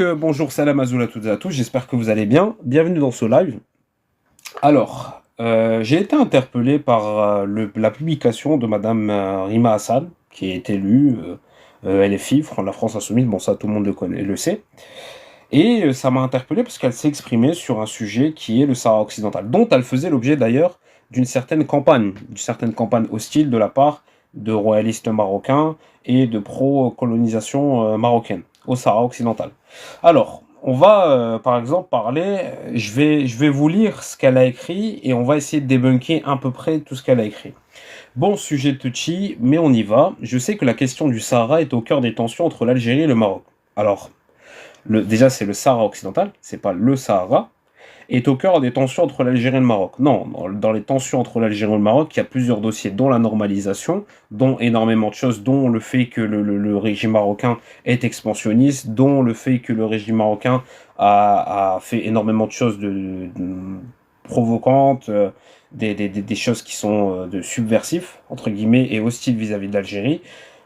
Bonjour, salam azoul à toutes et à tous, j'espère que vous allez bien. Bienvenue dans ce live. Alors, j'ai été interpellé par la publication de Madame Rima Hassan, qui est élue LFI, la France Insoumise, bon ça tout le monde le connaît, le sait. Et ça m'a interpellé parce qu'elle s'est exprimée sur un sujet qui est le Sahara occidental, dont elle faisait l'objet d'ailleurs d'une certaine campagne hostile de la part de royalistes marocains et de pro-colonisation marocaine au Sahara occidental. Alors, on va par exemple parler, je vais vous lire ce qu'elle a écrit et on va essayer de débunker à peu près tout ce qu'elle a écrit. Bon, sujet touchy, mais on y va. Je sais que la question du Sahara est au cœur des tensions entre l'Algérie et le Maroc. Alors, déjà c'est le Sahara occidental, c'est pas le Sahara, est au cœur des tensions entre l'Algérie et le Maroc. Non, dans les tensions entre l'Algérie et le Maroc, il y a plusieurs dossiers, dont la normalisation, dont énormément de choses, dont le fait que le régime marocain est expansionniste, dont le fait que le régime marocain a fait énormément de choses provocantes, des choses qui sont de subversifs, entre guillemets, et hostiles vis-à-vis de l'Algérie.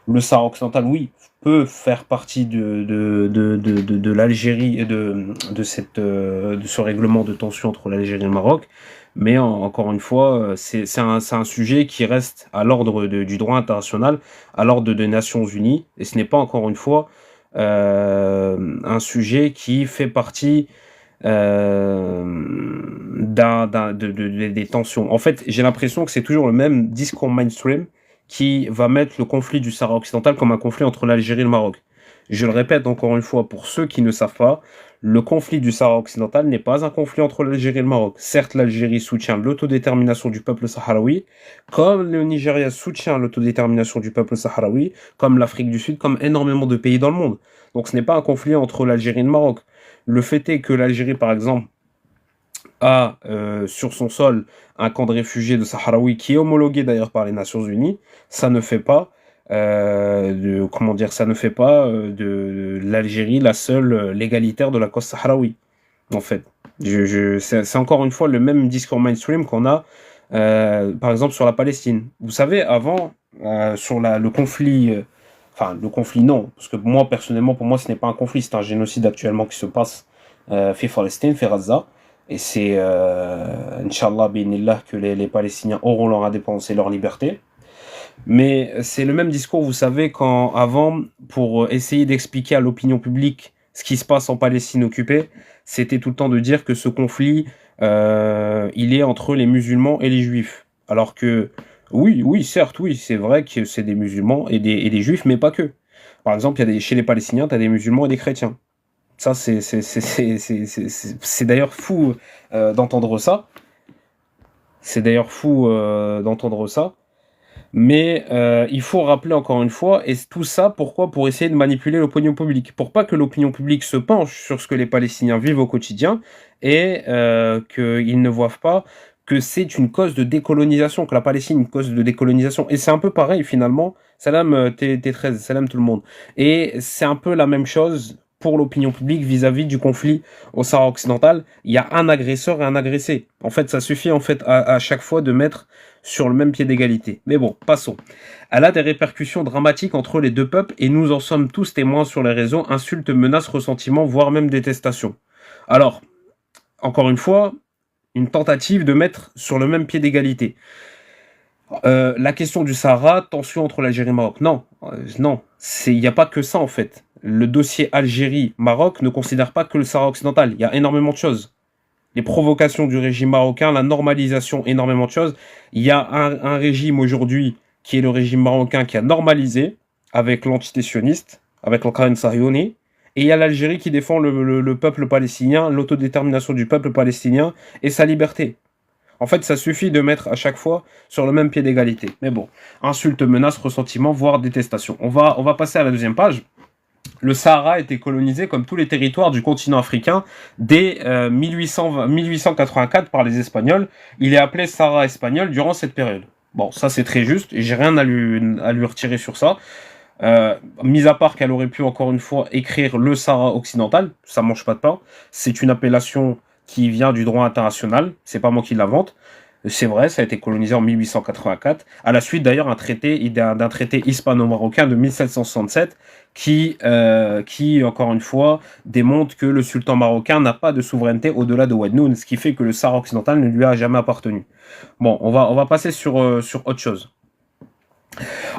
Le Sahara occidental, oui, peut faire partie de l'Algérie et de ce règlement de tension entre l'Algérie et le Maroc, mais encore une fois, c'est un sujet qui reste à l'ordre du droit international, à l'ordre des Nations Unies, et ce n'est pas encore une fois un sujet qui fait partie des tensions. En fait, j'ai l'impression que c'est toujours le même discours mainstream qui va mettre le conflit du Sahara occidental comme un conflit entre l'Algérie et le Maroc. Je le répète encore une fois pour ceux qui ne savent pas, le conflit du Sahara occidental n'est pas un conflit entre l'Algérie et le Maroc. Certes, l'Algérie soutient l'autodétermination du peuple sahraoui, comme le Nigeria soutient l'autodétermination du peuple sahraoui, comme l'Afrique du Sud, comme énormément de pays dans le monde. Donc ce n'est pas un conflit entre l'Algérie et le Maroc. Le fait est que l'Algérie, par exemple, a sur son sol un camp de réfugiés de Sahraouis qui est homologué d'ailleurs par les Nations Unies, ça ne fait pas de l'Algérie la seule légalitaire de la cause sahraoui. En fait, c'est encore une fois le même discours mainstream qu'on a par exemple sur la Palestine. Vous savez, avant sur le conflit, le conflit non, parce que moi personnellement, pour moi ce n'est pas un conflit, c'est un génocide actuellement qui se passe fait Palestine, fait Gaza. Et c'est, Inch'Allah, binillah, que les Palestiniens auront leur indépendance et leur liberté. Mais c'est le même discours, vous savez, avant, pour essayer d'expliquer à l'opinion publique ce qui se passe en Palestine occupée, c'était tout le temps de dire que ce conflit, il est entre les musulmans et les juifs. Alors que, oui, certes, oui, c'est vrai que c'est des musulmans et des juifs, mais pas que. Par exemple, chez les Palestiniens, tu as des musulmans et des chrétiens. Ça, c'est d'ailleurs fou d'entendre ça. C'est d'ailleurs fou d'entendre ça. Mais il faut rappeler encore une fois, et tout ça, pourquoi? Pour essayer de manipuler l'opinion publique. Pour pas que l'opinion publique se penche sur ce que les Palestiniens vivent au quotidien et qu'ils ne voient pas que c'est une cause de décolonisation, que la Palestine est une cause de décolonisation. Et c'est un peu pareil finalement. Salam T13, salam tout le monde. Et c'est un peu la même chose pour l'opinion publique vis-à-vis du conflit au Sahara occidental. Il y a un agresseur et un agressé. En fait, ça suffit en fait à chaque fois de mettre sur le même pied d'égalité. Mais bon, passons. Elle a des répercussions dramatiques entre les deux peuples et nous en sommes tous témoins sur les réseaux, insultes, menaces, ressentiments, voire même détestation. Alors, encore une fois, une tentative de mettre sur le même pied d'égalité. La question du Sahara, tension entre l'Algérie et le Maroc. Non, il n'y a pas que ça en fait. Le dossier Algérie-Maroc ne considère pas que le Sahara occidental. Il y a énormément de choses. Les provocations du régime marocain, la normalisation, énormément de choses. Il y a un régime aujourd'hui qui est le régime marocain qui a normalisé avec l'entité sioniste, avec l'Ukraine Sahyouni. Et il y a l'Algérie qui défend le peuple palestinien, l'autodétermination du peuple palestinien et sa liberté. En fait, ça suffit de mettre à chaque fois sur le même pied d'égalité. Mais bon, insultes, menaces, ressentiments, voire détestation. On va passer à la deuxième page. Le Sahara a été colonisé comme tous les territoires du continent africain dès 1884 par les Espagnols. Il est appelé Sahara espagnol durant cette période. Bon, ça c'est très juste, et j'ai rien à lui retirer sur ça. Mis à part qu'elle aurait pu encore une fois écrire le Sahara occidental, ça mange pas de pain. C'est une appellation qui vient du droit international, c'est pas moi qui l'invente. C'est vrai, ça a été colonisé en 1884, à la suite d'ailleurs d'un traité hispano-marocain de 1767 qui, encore une fois, démontre que le sultan marocain n'a pas de souveraineté au-delà de Ouadnoun, ce qui fait que le Sahara occidental ne lui a jamais appartenu. Bon, on va passer sur autre chose.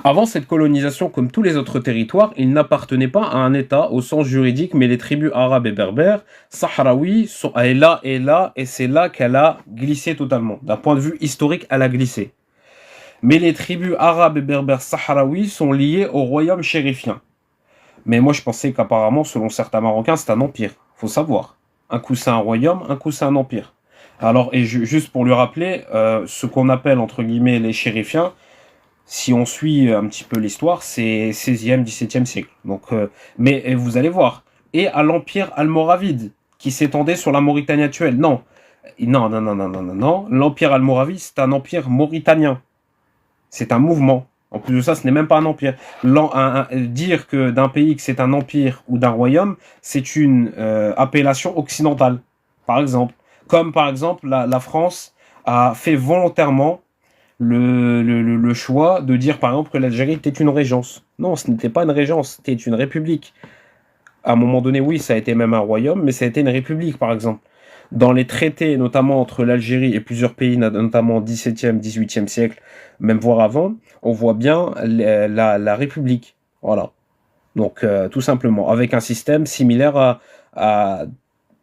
Avant cette colonisation, comme tous les autres territoires, il n'appartenait pas à un État au sens juridique, mais les tribus arabes et berbères, sahraouis, et c'est là qu'elle a glissé totalement. D'un point de vue historique, elle a glissé. Mais les tribus arabes et berbères sahraouis sont liées au royaume chérifien. Mais moi, je pensais qu'apparemment, selon certains Marocains, c'est un empire. Faut savoir. Un coup, c'est un royaume, un coup, c'est un empire. Alors, juste pour lui rappeler, ce qu'on appelle, entre guillemets, les chérifiens, si on suit un petit peu l'histoire, c'est 16e, 17e siècle. Donc, mais vous allez voir. Et à l'empire almoravide, qui s'étendait sur la Mauritanie actuelle. Non. Non, non, non, non, non, non, non. L'empire almoravide, c'est un empire mauritanien. C'est un mouvement. En plus de ça, ce n'est même pas un empire. Dire que d'un pays que c'est un empire ou d'un royaume, c'est une appellation occidentale, par exemple. Comme par exemple, la France a fait volontairement le choix de dire par exemple que l'Algérie était une régence. Non, ce n'était pas une régence, c'était une république. À un moment donné, oui, ça a été même un royaume, mais ça a été une république par exemple. Dans les traités, notamment entre l'Algérie et plusieurs pays, notamment au XVIIe, XVIIIe siècle, même voire avant, on voit bien la république. Voilà. Donc, tout simplement, avec un système similaire à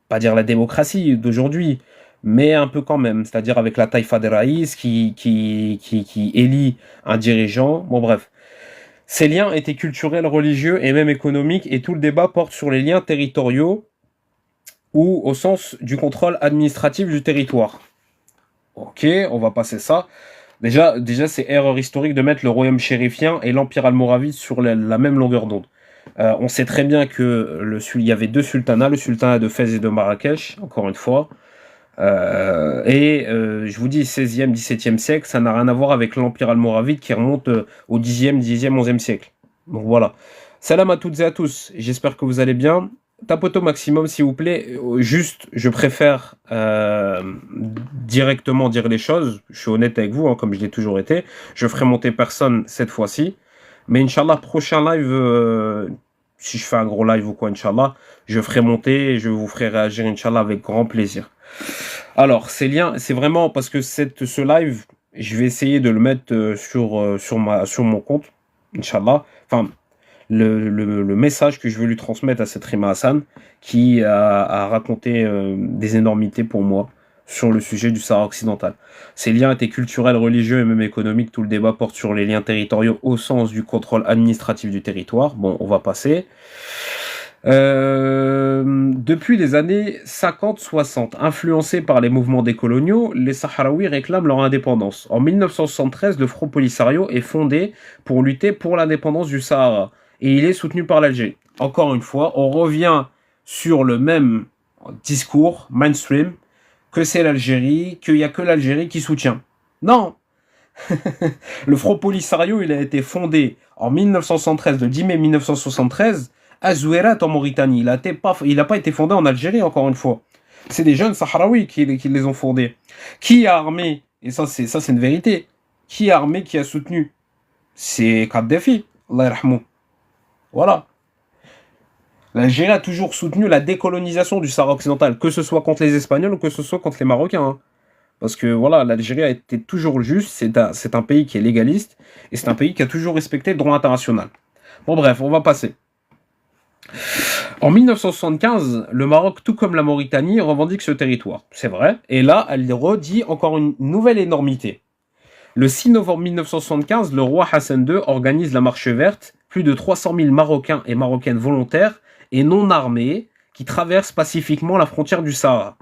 pas dire la démocratie d'aujourd'hui, mais un peu quand même, c'est-à-dire avec la taïfa des raïs qui élit un dirigeant. Bon, bref. Ces liens étaient culturels, religieux et même économiques, et tout le débat porte sur les liens territoriaux ou au sens du contrôle administratif du territoire. Ok, on va passer ça. Déjà c'est erreur historique de mettre le royaume chérifien et l'empire almoravide sur la même longueur d'onde. On sait très bien que il y avait deux sultanats, le sultanat de Fès et de Marrakech, encore une fois. Je vous dis 16e, 17e siècle, ça n'a rien à voir avec l'empire almoravide qui remonte au 10e, 11e siècle. Donc voilà. Salam à toutes et à tous, j'espère que vous allez bien. Tapote au maximum s'il vous plaît. Juste, je préfère directement dire les choses. Je suis honnête avec vous, hein, comme je l'ai toujours été. Je ferai monter personne cette fois-ci. Mais Inch'Allah, prochain live, si je fais un gros live ou quoi, Inch'Allah, je ferai monter et je vous ferai réagir, Inch'Allah, avec grand plaisir. Alors, ces liens, c'est vraiment parce que ce live, je vais essayer de le mettre sur mon compte, Inch'Allah. Enfin, le message que je veux lui transmettre à cette Rima Hassan, qui a raconté des énormités pour moi sur le sujet du Sahara occidental. Ces liens étaient culturels, religieux et même économiques. Tout le débat porte sur les liens territoriaux au sens du contrôle administratif du territoire. Bon, on va passer. Depuis les années 50-60, influencés par les mouvements décoloniaux, les Sahraouis réclament leur indépendance. En 1973, le Front Polisario est fondé pour lutter pour l'indépendance du Sahara. Et il est soutenu par l'Algérie. Encore une fois, on revient sur le même discours mainstream, que c'est l'Algérie, qu'il n'y a que l'Algérie qui soutient. Non. Le Front Polisario, il a été fondé en 1973, le 10 mai 1973, à Zouérat en Mauritanie. Il n'a pas été fondé en Algérie, encore une fois. C'est des jeunes Sahraouis qui les ont fondés. Qui a armé, et ça c'est une vérité, qui a armé, qui a soutenu? C'est Kadhafi, Allah yarhamou. Voilà. L'Algérie a toujours soutenu la décolonisation du Sahara occidental, que ce soit contre les Espagnols ou que ce soit contre les Marocains. Hein. Parce que voilà, l'Algérie a été toujours juste, c'est un pays qui est légaliste, et c'est un pays qui a toujours respecté le droit international. Bon bref, on va passer. En 1975, le Maroc, tout comme la Mauritanie, revendique ce territoire. C'est vrai. Et là, elle redit encore une nouvelle énormité. Le 6 novembre 1975, le roi Hassan II organise la Marche verte. Plus de 300 000 Marocains et Marocaines volontaires et non armés qui traversent pacifiquement la frontière du Sahara.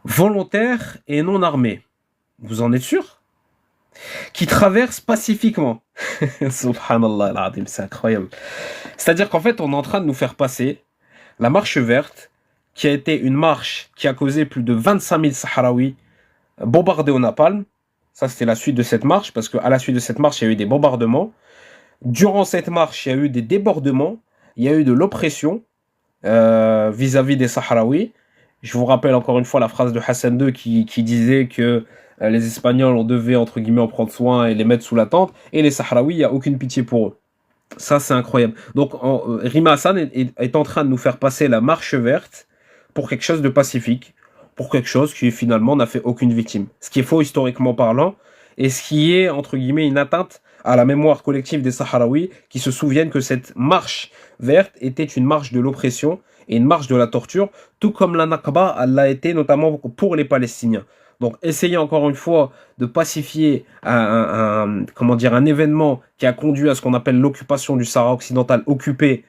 Volontaires et non armés. Vous en êtes sûr? Qui traversent pacifiquement. Subhanallah, c'est incroyable. C'est-à-dire qu'en fait, on est en train de nous faire passer la marche verte, qui a été une marche qui a causé plus de 25 000 Sahraouis bombardés au napalm. Ça, c'était la suite de cette marche, parce qu'à la suite de cette marche, il y a eu des bombardements. Durant cette marche, il y a eu des débordements, il y a eu de l'oppression vis-à-vis des Sahraouis. Je vous rappelle encore une fois la phrase de Hassan II qui disait que les Espagnols, on devait, entre guillemets, en prendre soin et les mettre sous la tente, et les Sahraouis, il n'y a aucune pitié pour eux. Ça, c'est incroyable. Donc, Rima Hassan est en train de nous faire passer la marche verte pour quelque chose de pacifique, pour quelque chose qui finalement n'a fait aucune victime. Ce qui est faux historiquement parlant, et ce qui est, entre guillemets, une atteinte à la mémoire collective des Sahraouis, qui se souviennent que cette marche verte était une marche de l'oppression et une marche de la torture, tout comme la Nakba l'a été notamment pour les Palestiniens. Donc, essayez encore une fois de pacifier comment dire, un événement qui a conduit à ce qu'on appelle l'occupation du Sahara occidental occupé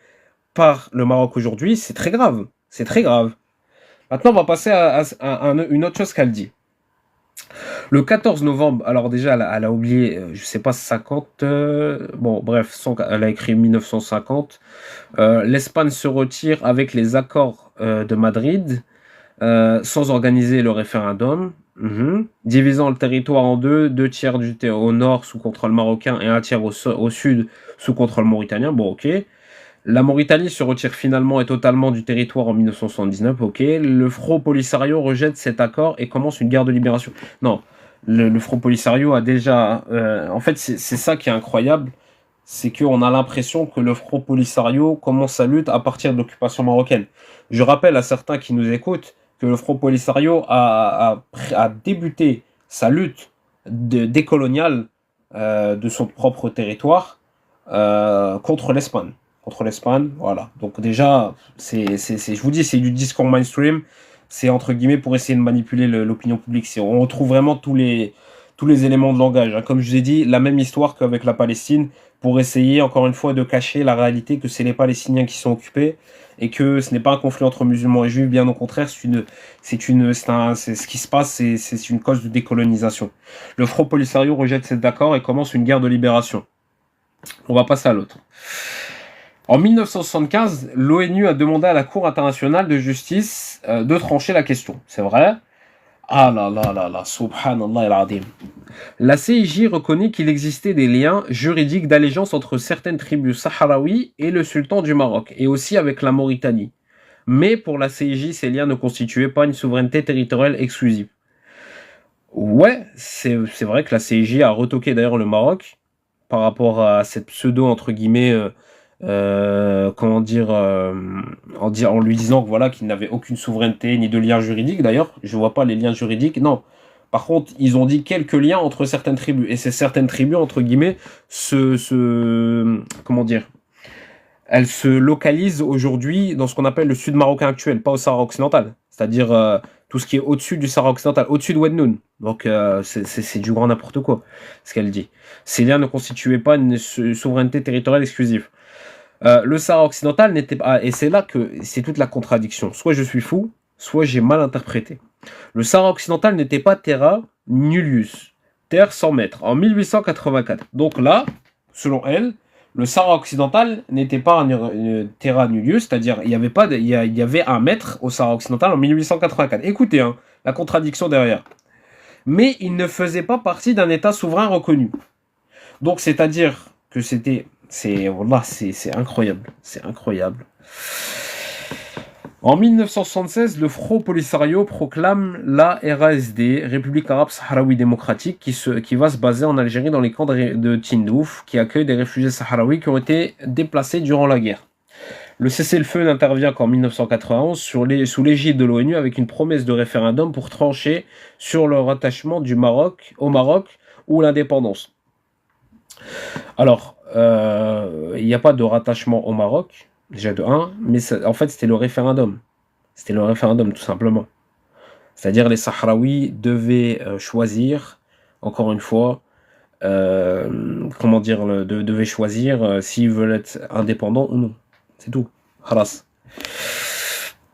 par le Maroc aujourd'hui, c'est très grave. C'est très grave. Maintenant, on va passer à une autre chose qu'elle dit. Le 14 novembre, alors déjà, elle a oublié, je sais pas, 50, bon, bref, elle a écrit 1950. L'Espagne se retire avec les accords de Madrid, sans organiser le référendum. Divisant le territoire en deux tiers au nord sous contrôle marocain et un tiers au sud sous contrôle mauritanien. Bon, ok. La Mauritanie se retire finalement et totalement du territoire en 1979. Ok. Le Front Polisario rejette cet accord et commence une guerre de libération. Non, le Front Polisario a déjà... en fait, c'est ça qui est incroyable. C'est qu'on a l'impression que le Front Polisario commence sa lutte à partir de l'occupation marocaine. Je rappelle à certains qui nous écoutent que le Front Polisario a débuté sa lutte décoloniale de son propre territoire contre l'Espagne. Contre l'Espagne, voilà. Donc déjà, je vous dis, c'est du discours mainstream. C'est entre guillemets pour essayer de manipuler l'opinion publique. On retrouve vraiment tous les éléments de langage. Hein. Comme je vous ai dit, la même histoire qu'avec la Palestine, pour essayer encore une fois de cacher la réalité que c'est les Palestiniens qui sont occupés et que ce n'est pas un conflit entre musulmans et juifs, bien au contraire, c'est ce qui se passe, c'est une cause de décolonisation. Le Front Polisario rejette cet accord et commence une guerre de libération. On va passer à l'autre. En 1975, l'ONU a demandé à la Cour internationale de justice de trancher la question. C'est vrai? Ah là là là là, subhanallah al-adim. La CIJ reconnaît qu'il existait des liens juridiques d'allégeance entre certaines tribus sahraouis et le sultan du Maroc, et aussi avec la Mauritanie. Mais pour la CIJ, ces liens ne constituaient pas une souveraineté territoriale exclusive. Ouais, c'est vrai que la CIJ a retoqué d'ailleurs le Maroc par rapport à cette pseudo, entre guillemets, comment dire, en lui disant que voilà, qu'il n'avait aucune souveraineté ni de lien juridique. D'ailleurs, je vois pas les liens juridiques, non. Par contre, ils ont dit quelques liens entre certaines tribus. Et ces certaines tribus, entre guillemets, comment dire, elles se localisent aujourd'hui dans ce qu'on appelle le sud marocain actuel, pas au Sahara occidental. C'est-à-dire tout ce qui est au-dessus du Sahara occidental, au-dessus de Oued-Noun. Donc c'est du grand n'importe quoi, ce qu'elle dit. Ces liens ne constituaient pas une souveraineté territoriale exclusive. Le Sahara occidental n'était pas... Et c'est là que c'est toute la contradiction. Soit je suis fou, soit j'ai mal interprété. Le Sahara occidental n'était pas terra nullius, terre sans maître, en 1884. Donc là, selon elle, le Sahara occidental n'était pas une terra nullius, c'est-à-dire il y avait un maître au Sahara occidental en 1884. Écoutez, hein, la contradiction derrière. Mais il ne faisait pas partie d'un État souverain reconnu. Donc c'est-à-dire que c'est incroyable, c'est incroyable. En 1976, le Front Polisario proclame la RASD, République arabe sahraoui démocratique, qui va se baser en Algérie dans les camps de Tindouf, qui accueillent des réfugiés sahraouis qui ont été déplacés durant la guerre. Le cessez-le-feu n'intervient qu'en 1991 sous l'égide de l'ONU avec une promesse de référendum pour trancher sur le rattachement au Maroc ou l'indépendance. Alors, il n'y a pas de rattachement au Maroc, déjà de 1, mais en fait c'était le référendum. C'était le référendum tout simplement. C'est-à-dire les Sahraouis devaient choisir, encore une fois, devaient choisir s'ils veulent être indépendants ou non. C'est tout. Khalas.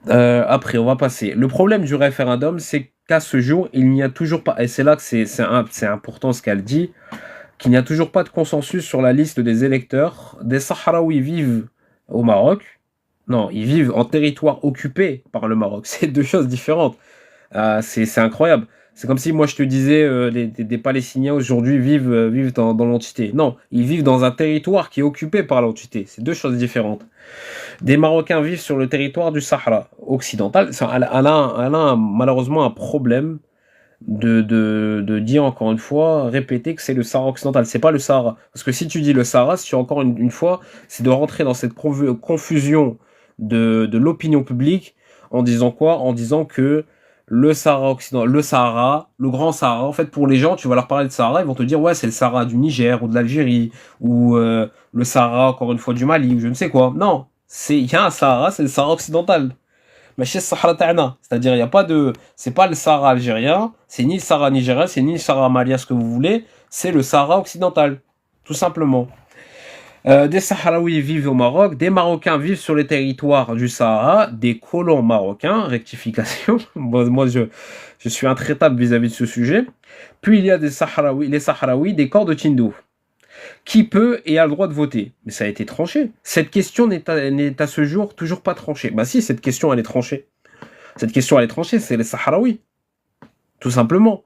Après, on va passer. Le problème du référendum, c'est qu'à ce jour, il n'y a toujours pas, et c'est là que c'est important ce qu'elle dit, qu'il n'y a toujours pas de consensus sur la liste des électeurs. Des Sahraouis vivent au Maroc. Non, ils vivent en territoire occupé par le Maroc. C'est deux choses différentes. C'est incroyable. C'est comme si moi je te disais des Palestiniens aujourd'hui vivent dans l'entité. Non, ils vivent dans un territoire qui est occupé par l'entité. C'est deux choses différentes. Des Marocains vivent sur le territoire du Sahara, occidentale. Elle a malheureusement un problème de dire encore une fois, répéter que c'est le Sahara occidental. C'est pas le Sahara. Parce que si tu dis le Sahara, si tu encore une fois, c'est de rentrer dans cette confusion de l'opinion publique en disant quoi? En disant que le Sahara occidental, le Sahara, le grand Sahara, en fait, pour les gens, tu vas leur parler de Sahara, ils vont te dire, ouais, c'est le Sahara du Niger ou de l'Algérie, ou le Sahara, encore une fois, du Mali, ou je ne sais quoi. Non, il y a un Sahara, c'est le Sahara occidental. Mais chez Sahara Ta'ana, c'est-à-dire il y a pas de, c'est pas le Sahara algérien, c'est ni le Sahara nigérien, c'est ni le Sahara malien, ce que vous voulez, c'est le Sahara occidental, tout simplement. Des Sahraouis vivent au Maroc, des Marocains vivent sur les territoires du Sahara, des colons marocains, rectification, moi je suis intraitable vis-à-vis de ce sujet. Puis il y a les Sahraouis des corps de Tindouf. Qui peut et a le droit de voter? Mais ça a été tranché. Cette question n'est à ce jour toujours pas tranchée. Bah si, cette question elle est tranchée. Cette question elle est tranchée, c'est les Sahraouis. Tout simplement.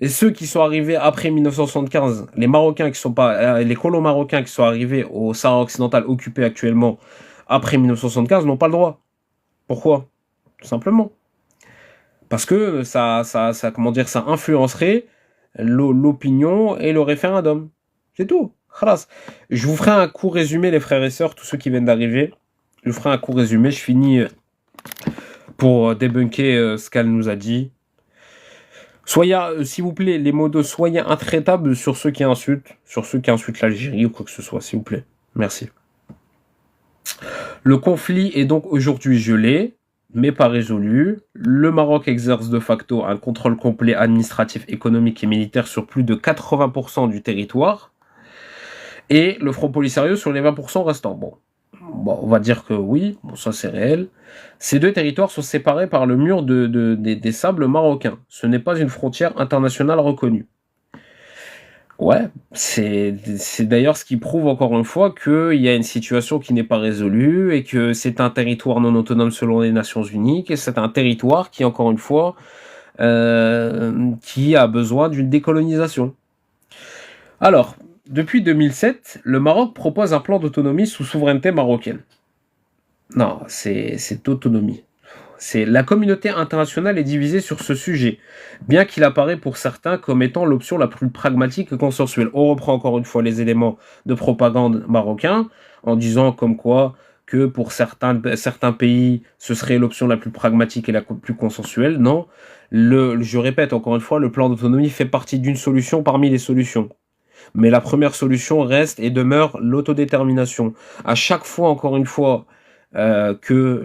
Et ceux qui sont arrivés après 1975, les Marocains qui sont pas, les colons marocains qui sont arrivés au Sahara occidental occupé actuellement après 1975 n'ont pas le droit. Pourquoi? Tout simplement. Parce que comment dire, ça influencerait l'opinion et le référendum. C'est tout. Khalas. Je vous ferai un court résumé, les frères et sœurs, tous ceux qui viennent d'arriver. Je vous ferai un court résumé. Je finis pour débunker ce qu'elle nous a dit. Soyez, s'il vous plaît, les modos, soyez intraitables sur ceux qui insultent l'Algérie ou quoi que ce soit, s'il vous plaît. Merci. Le conflit est donc aujourd'hui gelé, mais pas résolu. Le Maroc exerce de facto un contrôle complet administratif, économique et militaire sur plus de 80% du territoire. Et le Front Polisario sur les 20% restants. Bon, on va dire que oui, bon, ça c'est réel. Ces deux territoires sont séparés par le mur des sables marocains. Ce n'est pas une frontière internationale reconnue. Ouais, c'est d'ailleurs ce qui prouve encore une fois qu'il y a une situation qui n'est pas résolue et que c'est un territoire non autonome selon les Nations Unies, et c'est un territoire qui, encore une fois, qui a besoin d'une décolonisation. Alors, depuis 2007, le Maroc propose un plan d'autonomie sous souveraineté marocaine. Non, c'est autonomie. La communauté internationale est divisée sur ce sujet, bien qu'il apparaît pour certains comme étant l'option la plus pragmatique et consensuelle. On reprend encore une fois les éléments de propagande marocains, en disant comme quoi que pour certains pays, ce serait l'option la plus pragmatique et la plus consensuelle. Non, je répète encore une fois, le plan d'autonomie fait partie d'une solution parmi les solutions. Mais la première solution reste et demeure l'autodétermination. À chaque fois, encore une fois, que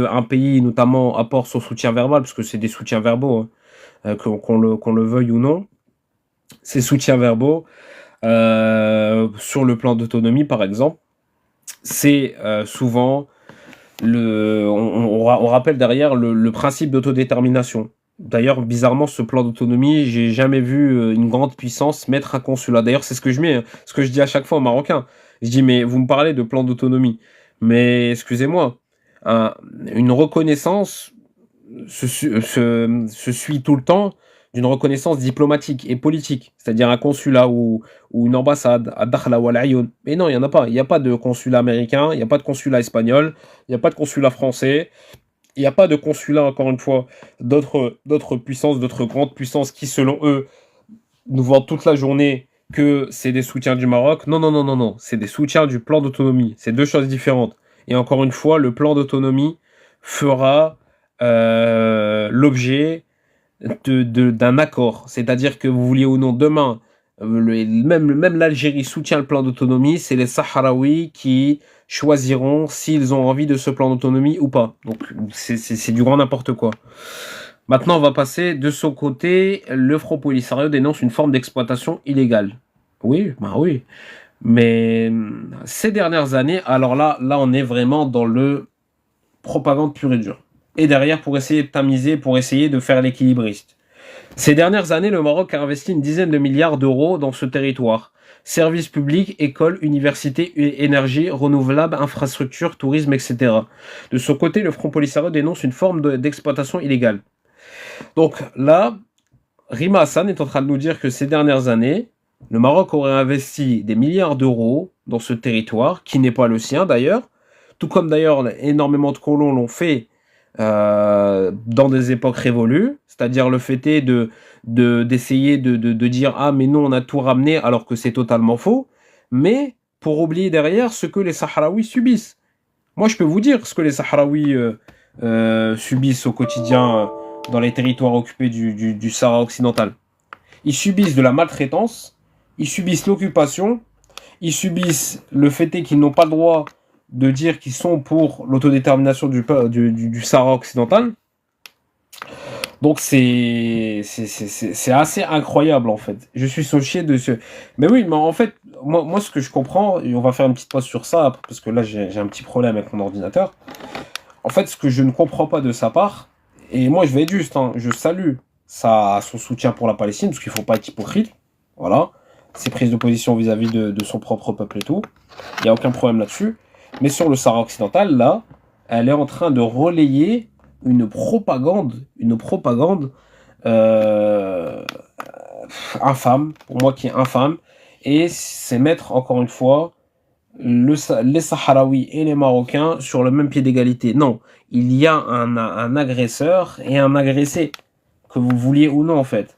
un pays notamment apporte son soutien verbal, parce que c'est des soutiens verbaux, hein, qu'on le veuille ou non, ces soutiens verbaux sur le plan d'autonomie par exemple, c'est souvent on rappelle derrière le principe d'autodétermination. D'ailleurs, bizarrement, ce plan d'autonomie, j'ai jamais vu une grande puissance mettre un consulat. D'ailleurs, c'est ce que je mets, ce que je dis à chaque fois aux Marocains. Je dis, mais vous me parlez de plan d'autonomie. Mais excusez-moi, une reconnaissance se suit tout le temps d'une reconnaissance diplomatique et politique, c'est-à-dire un consulat ou une ambassade à Dakhla ou à l'Ayoun. Mais non, il n'y en a pas. Il n'y a pas de consulat américain, il n'y a pas de consulat espagnol, il n'y a pas de consulat français, il n'y a pas de consulat, encore une fois, d'autres puissances, d'autres grandes puissances qui, selon eux, nous vendent toute la journée que c'est des soutiens du Maroc. Non, non, non, non, non. C'est des soutiens du plan d'autonomie. C'est deux choses différentes. Et encore une fois, le plan d'autonomie fera l'objet d'un accord. C'est-à-dire que vous vouliez ou non, demain, même l'Algérie soutient le plan d'autonomie. C'est les Sahraouis qui choisiront s'ils ont envie de ce plan d'autonomie ou pas. Donc, c'est du grand n'importe quoi. Maintenant, on va passer de son côté. Le Front Polisario dénonce une forme d'exploitation illégale. Oui, bah oui. Mais ces dernières années, alors là, on est vraiment dans le propagande pure et dure. Et derrière, pour essayer de tamiser, pour essayer de faire l'équilibriste. Ces dernières années, le Maroc a investi une dizaine de milliards d'euros dans ce territoire. Services publics, écoles, universités, énergie, renouvelables, infrastructures, tourisme, etc. De son côté, le Front Polisario dénonce une forme d'exploitation illégale. Donc là, Rima Hassan est en train de nous dire que ces dernières années, le Maroc aurait investi des milliards d'euros dans ce territoire, qui n'est pas le sien d'ailleurs, tout comme d'ailleurs énormément de colons l'ont fait dans des époques révolues, c'est-à-dire le fait est d'essayer de dire ah mais non on a tout ramené alors que c'est totalement faux, mais pour oublier derrière ce que les Sahraouis subissent. Moi je peux vous dire ce que les Sahraouis subissent au quotidien dans les territoires occupés du Sahara occidental. Ils subissent de la maltraitance, ils subissent l'occupation, ils subissent le fait est qu'ils n'ont pas le droit de dire qu'ils sont pour l'autodétermination du Sahara occidental. Donc c'est assez incroyable en fait. Je suis choqué de ce. Mais oui, mais en fait, moi ce que je comprends, et on va faire une petite pause sur ça, parce que là j'ai un petit problème avec mon ordinateur. En fait, ce que je ne comprends pas de sa part, et moi je vais être juste, hein, je salue son soutien pour la Palestine, parce qu'il ne faut pas être hypocrite. Voilà. Ses prises de position vis-à-vis de son propre peuple et tout. Il n'y a aucun problème là-dessus. Mais sur le Sahara occidental, là, elle est en train de relayer une propagande infâme, pour moi qui est infâme, et c'est mettre encore une fois les Sahraouis et les Marocains sur le même pied d'égalité. Non, il y a un agresseur et un agressé, que vous vouliez ou non en fait.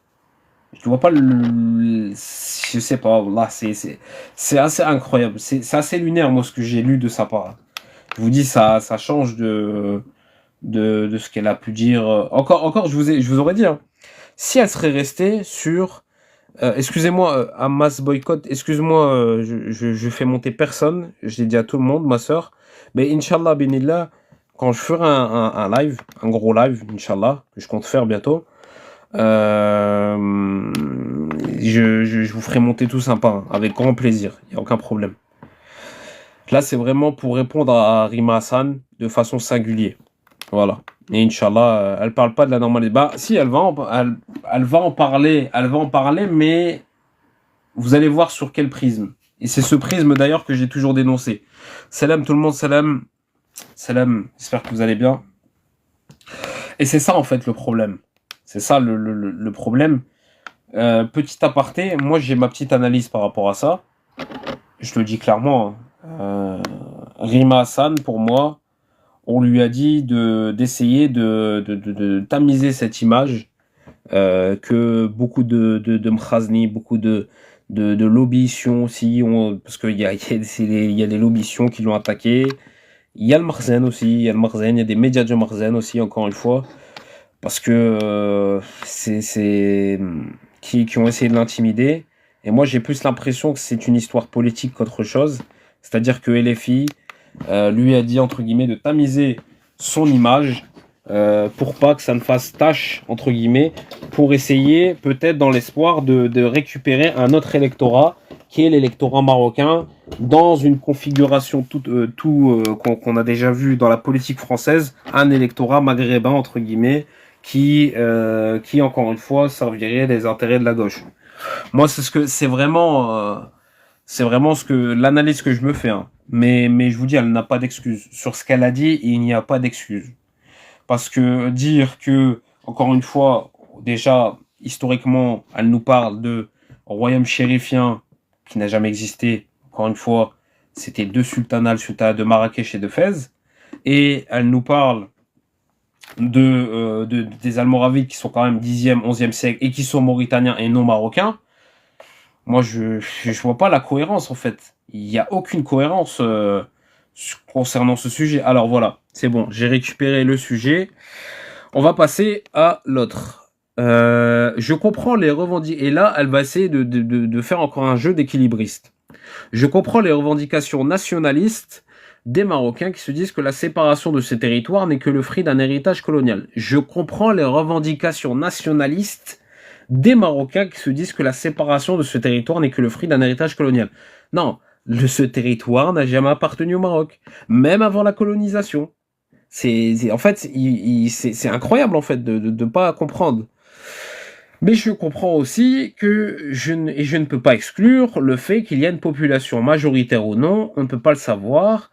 Je vois pas je sais pas, là c'est assez incroyable, c'est assez lunaire moi ce que j'ai lu de sa part. Je vous dis ça change de ce qu'elle a pu dire. Encore je vous aurais dit hein, si elle serait restée sur excusez-moi Hamas boycott, excuse-moi je fais monter personne, je l'ai dit à tout le monde ma sœur, mais Inch'Allah Benillah quand je ferai un live, un gros live Inch'Allah que je compte faire bientôt. Je vous ferai monter tout sympa, hein, avec grand plaisir, il n'y a aucun problème. Là, c'est vraiment pour répondre à Rima Hassan de façon singulière. Voilà. Et Inch'Allah, elle parle pas de la normalité. Bah, si, elle va en parler, mais vous allez voir sur quel prisme. Et c'est ce prisme d'ailleurs que j'ai toujours dénoncé. Salam tout le monde, salam. Salam, j'espère que vous allez bien. Et c'est ça en fait le problème. C'est ça le problème. Petit aparté, moi j'ai ma petite analyse par rapport à ça. Je le dis clairement. Rima Hassan, pour moi, on lui a dit d'essayer de tamiser cette image que beaucoup de mkhazni, beaucoup de lobbyissions aussi, parce qu'il y a des lobbyissions qui l'ont attaqué. Il y a le Makhzen aussi, il y a des médias de Makhzen aussi, encore une fois. Parce que qui ont essayé de l'intimider. Et moi, j'ai plus l'impression que c'est une histoire politique qu'autre chose. C'est-à-dire que LFI lui a dit, entre guillemets, de tamiser son image pour pas que ça ne fasse tâche, entre guillemets, pour essayer, peut-être dans l'espoir de récupérer un autre électorat, qui est l'électorat marocain, dans une configuration qu'on a déjà vu dans la politique française, un électorat maghrébin, entre guillemets, qui encore une fois servirait les intérêts de la gauche. Moi c'est vraiment l'analyse que je me fais hein. Mais je vous dis elle n'a pas d'excuse sur ce qu'elle a dit, il n'y a pas d'excuse parce que dire que encore une fois déjà historiquement elle nous parle de royaume chérifien qui n'a jamais existé, encore une fois c'était deux sultanats, le sultanat de Marrakech et de Fès, et elle nous parle des Almoravides qui sont quand même 10e, 11e siècle et qui sont mauritaniens et non marocains. Moi, je vois pas la cohérence en fait. Il n'y a aucune cohérence concernant ce sujet. Alors voilà, c'est bon, j'ai récupéré le sujet. On va passer à l'autre. Je comprends les revendications. Et là, elle va essayer de faire encore un jeu d'équilibriste. Je comprends les revendications nationalistes des Marocains qui se disent que la séparation de ces territoires n'est que le fruit d'un héritage colonial. Je comprends les revendications nationalistes des Marocains qui se disent que la séparation de ce territoire n'est que le fruit d'un héritage colonial. Non, ce territoire n'a jamais appartenu au Maroc, même avant la colonisation. En fait, c'est incroyable en fait de ne pas comprendre. Mais je comprends aussi que je ne peux pas exclure le fait qu'il y a une population majoritaire ou non, on ne peut pas le savoir,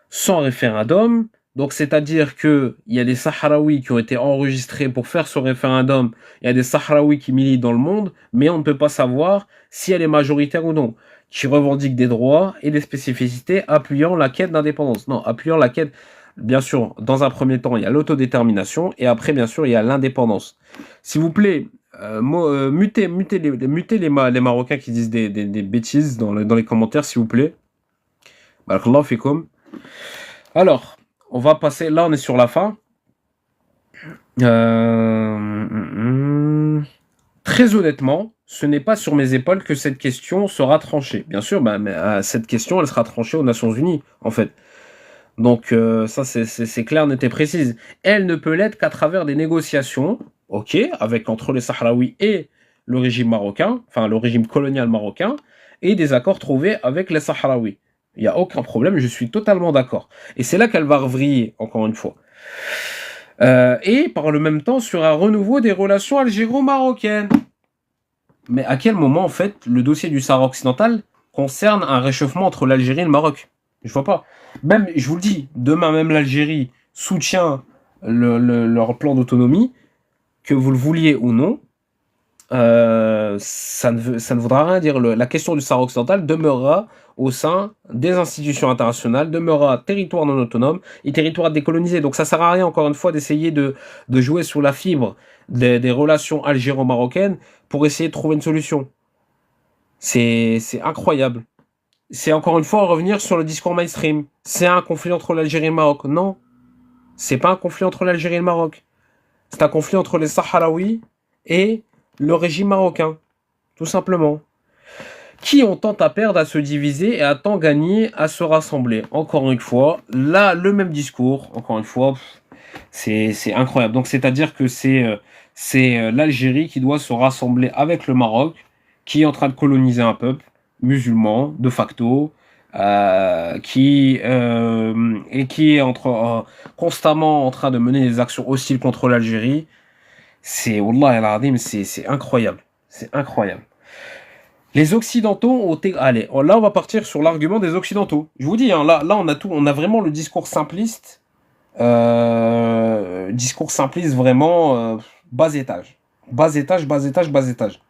sans référendum. Donc c'est-à-dire qu'il y a des Sahraouis qui ont été enregistrés pour faire ce référendum, il y a des Sahraouis qui militent dans le monde, mais on ne peut pas savoir si elle est majoritaire ou non. qui revendique des droits et des spécificités appuyant la quête d'indépendance. Non, appuyant la quête, bien sûr, dans un premier temps, il y a l'autodétermination, et après, bien sûr, il y a l'indépendance. S'il vous plaît, mutez les Marocains qui disent des bêtises dans les commentaires, s'il vous plaît. Barakallahu fikum. Alors, on va passer, là on est sur la fin. Très honnêtement, ce n'est pas sur mes épaules que cette question sera tranchée. Bien sûr, cette question, elle sera tranchée aux Nations Unies, en fait. Donc, ça, c'est clair, net et précise. Elle ne peut l'être qu'à travers des négociations, ok, entre les Sahraouis et le régime marocain, enfin, le régime colonial marocain, et des accords trouvés avec les Sahraouis. Il n'y a aucun problème, je suis totalement d'accord. Et c'est là qu'elle va vriller, encore une fois. Et par le même temps sur un renouveau des relations algéro-marocaines. Mais à quel moment, en fait, le dossier du Sahara occidental concerne un réchauffement entre l'Algérie et le Maroc? Je vois pas. Même, je vous le dis, demain même l'Algérie soutient leur plan d'autonomie, que vous le vouliez ou non, ça ne voudra rien dire. La question du Sahara occidental demeurera au sein des institutions internationales, demeurera territoire non autonome et territoire décolonisé. Donc ça sert à rien, encore une fois, d'essayer de jouer sur la fibre des relations algéro-marocaines pour essayer de trouver une solution. C'est incroyable. C'est encore une fois revenir sur le discours mainstream. C'est un conflit entre l'Algérie et le Maroc. Non, c'est pas un conflit entre l'Algérie et le Maroc. C'est un conflit entre les Sahraouis et le régime marocain, tout simplement. Qui ont tant à perdre à se diviser et à tant gagner à se rassembler. Encore une fois, là, le même discours, encore une fois, c'est incroyable. Donc, c'est-à-dire que c'est l'Algérie qui doit se rassembler avec le Maroc, qui est en train de coloniser un peuple musulman, de facto, et qui est constamment en train de mener des actions hostiles contre l'Algérie. C'est, Wallah al-Azim, c'est incroyable. C'est incroyable. Les Occidentaux ont... Allez, là, on va partir sur l'argument des Occidentaux. Je vous dis, hein, là, on a vraiment le discours simpliste. Discours simpliste vraiment bas étage. Bas étage, bas étage, bas étage.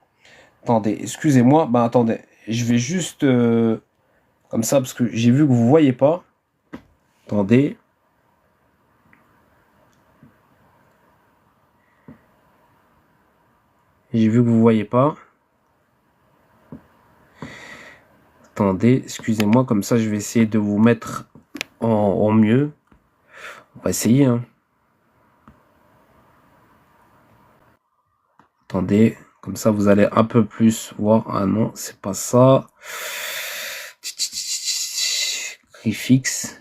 Attendez, excusez-moi. Attendez, je vais juste... comme ça, parce que j'ai vu que vous ne voyez pas. Attendez. J'ai vu que vous ne voyez pas. Attendez, excusez-moi, comme ça je vais essayer de vous mettre en mieux. On va essayer, hein. Attendez, comme ça vous allez un peu plus voir. Ah non, c'est pas ça. Fixe.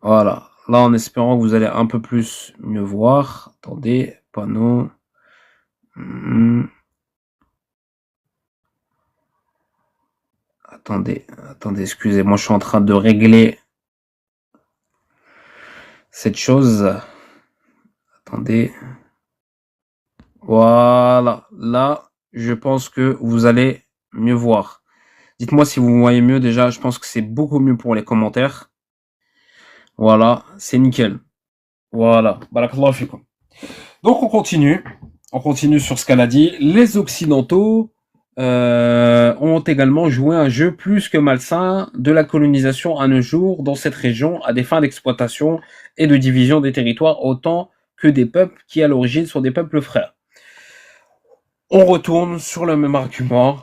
Voilà. Là, en espérant que vous allez un peu plus mieux voir. Attendez, panneau. Attendez, excusez-moi, je suis en train de régler cette chose. Attendez. Voilà. Là, je pense que vous allez mieux voir. Dites-moi si vous voyez mieux déjà. Je pense que c'est beaucoup mieux pour les commentaires. Voilà, c'est nickel. Voilà. Barakallahu fikum. Donc on continue. On continue sur ce qu'elle a dit. Les Occidentaux ont également joué un jeu plus que malsain de la colonisation à nos jours dans cette région à des fins d'exploitation et de division des territoires autant que des peuples qui à l'origine sont des peuples frères. On retourne sur le même argument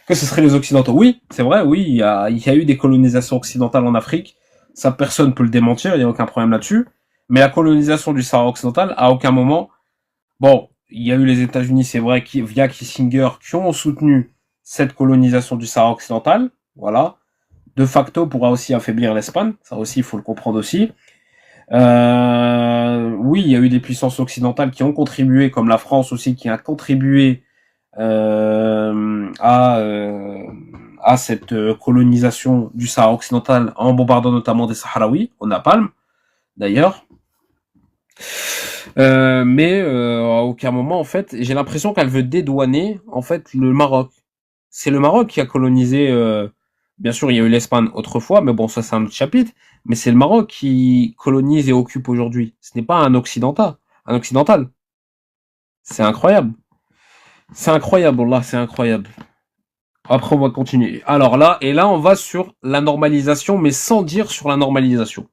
que ce seraient les Occidentaux. Oui, c'est vrai, oui, il y a eu des colonisations occidentales en Afrique. Ça, personne peut le démentir, il n'y a aucun problème là-dessus. Mais la colonisation du Sahara occidental, à aucun moment... Bon, il y a eu les États-Unis, c'est vrai, via Kissinger, qui ont soutenu cette colonisation du Sahara occidental. Voilà. De facto, pourra aussi affaiblir l'Espagne. Ça aussi, il faut le comprendre aussi. Oui, il y a eu des puissances occidentales qui ont contribué, comme la France aussi, qui a contribué à cette colonisation du Sahara occidental en bombardant notamment des Sahraouis, au napalm, d'ailleurs. Mais à aucun moment, en fait, j'ai l'impression qu'elle veut dédouaner, en fait, le Maroc. C'est le Maroc qui a colonisé... bien sûr, il y a eu l'Espagne autrefois, mais bon, ça c'est un autre chapitre. Mais c'est le Maroc qui colonise et occupe aujourd'hui. Ce n'est pas un occidental. C'est incroyable. C'est incroyable, là, c'est incroyable. Après, on va continuer. Alors là, et là, on va sur la normalisation, mais sans dire sur la normalisation.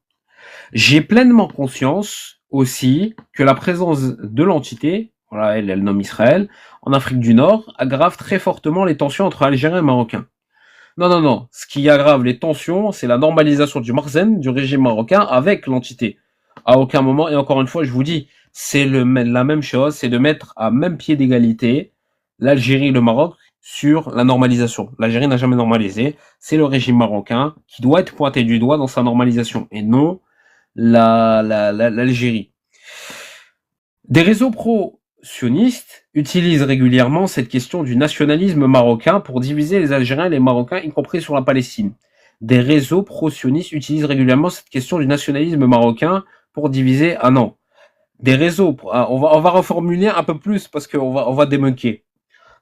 J'ai pleinement conscience aussi que la présence de l'entité, voilà, elle nomme Israël, en Afrique du Nord, aggrave très fortement les tensions entre Algériens et Marocains. Non, non, non. Ce qui aggrave les tensions, c'est la normalisation du Marzen, du régime marocain, avec l'entité. À aucun moment, et encore une fois, je vous dis, c'est la même chose, c'est de mettre à même pied d'égalité l'Algérie et le Maroc sur la normalisation. L'Algérie n'a jamais normalisé, c'est le régime marocain qui doit être pointé du doigt dans sa normalisation, et non l'Algérie. Des réseaux pro-sionistes utilisent régulièrement cette question du nationalisme marocain pour diviser les Algériens et les Marocains, y compris sur la Palestine. Des réseaux pro-sionistes utilisent régulièrement cette question du nationalisme marocain pour diviser... Ah non. Des réseaux... on va reformuler un peu plus parce qu'on va débunker.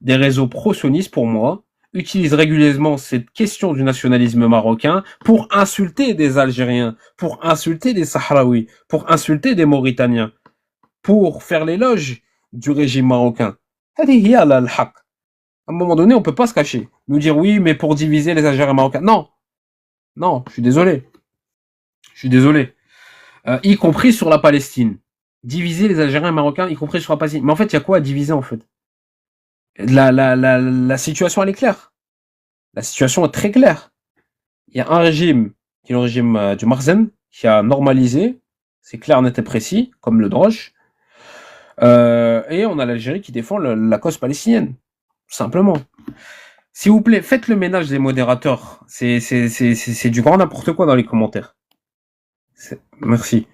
Des réseaux pro-sionistes, pour moi, utilisent régulièrement cette question du nationalisme marocain pour insulter des Algériens, pour insulter des Sahraouis, pour insulter des Mauritaniens, pour faire l'éloge du régime marocain. À un moment donné, on peut pas se cacher. Nous dire oui, mais pour diviser les Algériens marocains. Non. Non, je suis désolé. Je suis désolé. Y compris sur la Palestine. Diviser les Algériens marocains, y compris sur la Palestine. Mais en fait, il y a quoi à diviser, en fait? La situation, elle est claire. La situation est très claire. Il y a un régime, qui est le régime du Marzen, qui a normalisé, c'est clair, net et précis, comme le Droche. Et on a l'Algérie qui défend la cause palestinienne. Simplement. S'il vous plaît, faites le ménage des modérateurs. C'est du grand n'importe quoi dans les commentaires. Merci.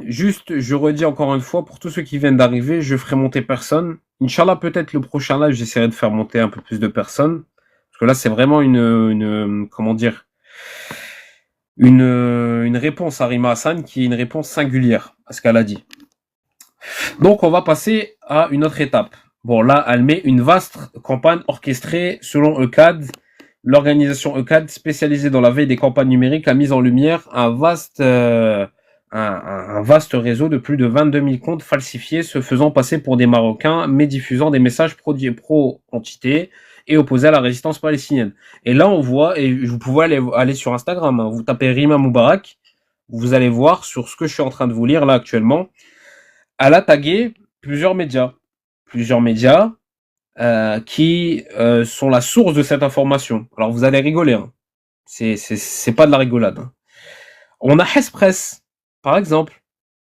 Juste, je redis encore une fois, pour tous ceux qui viennent d'arriver, je ferai monter personne. Inch'Allah, peut-être le prochain live, j'essaierai de faire monter un peu plus de personnes. Parce que là, c'est vraiment comment dire, une réponse à Rima Hassan qui est une réponse singulière à ce qu'elle a dit. Donc, on va passer à une autre étape. Bon, là, elle met une vaste campagne orchestrée selon ECAD. L'organisation ECAD, spécialisée dans la veille des campagnes numériques, a mis en lumière un vaste réseau de plus de 22 000 comptes falsifiés se faisant passer pour des Marocains, mais diffusant des messages pro-entité et opposés à la résistance palestinienne. Et là, on voit, et vous pouvez aller sur Instagram, hein, vous tapez Rima Moubarak, vous allez voir sur ce que je suis en train de vous lire là actuellement. Elle a tagué plusieurs médias qui sont la source de cette information. Alors vous allez rigoler, hein. C'est pas de la rigolade. Hein. On a Hespress, par exemple,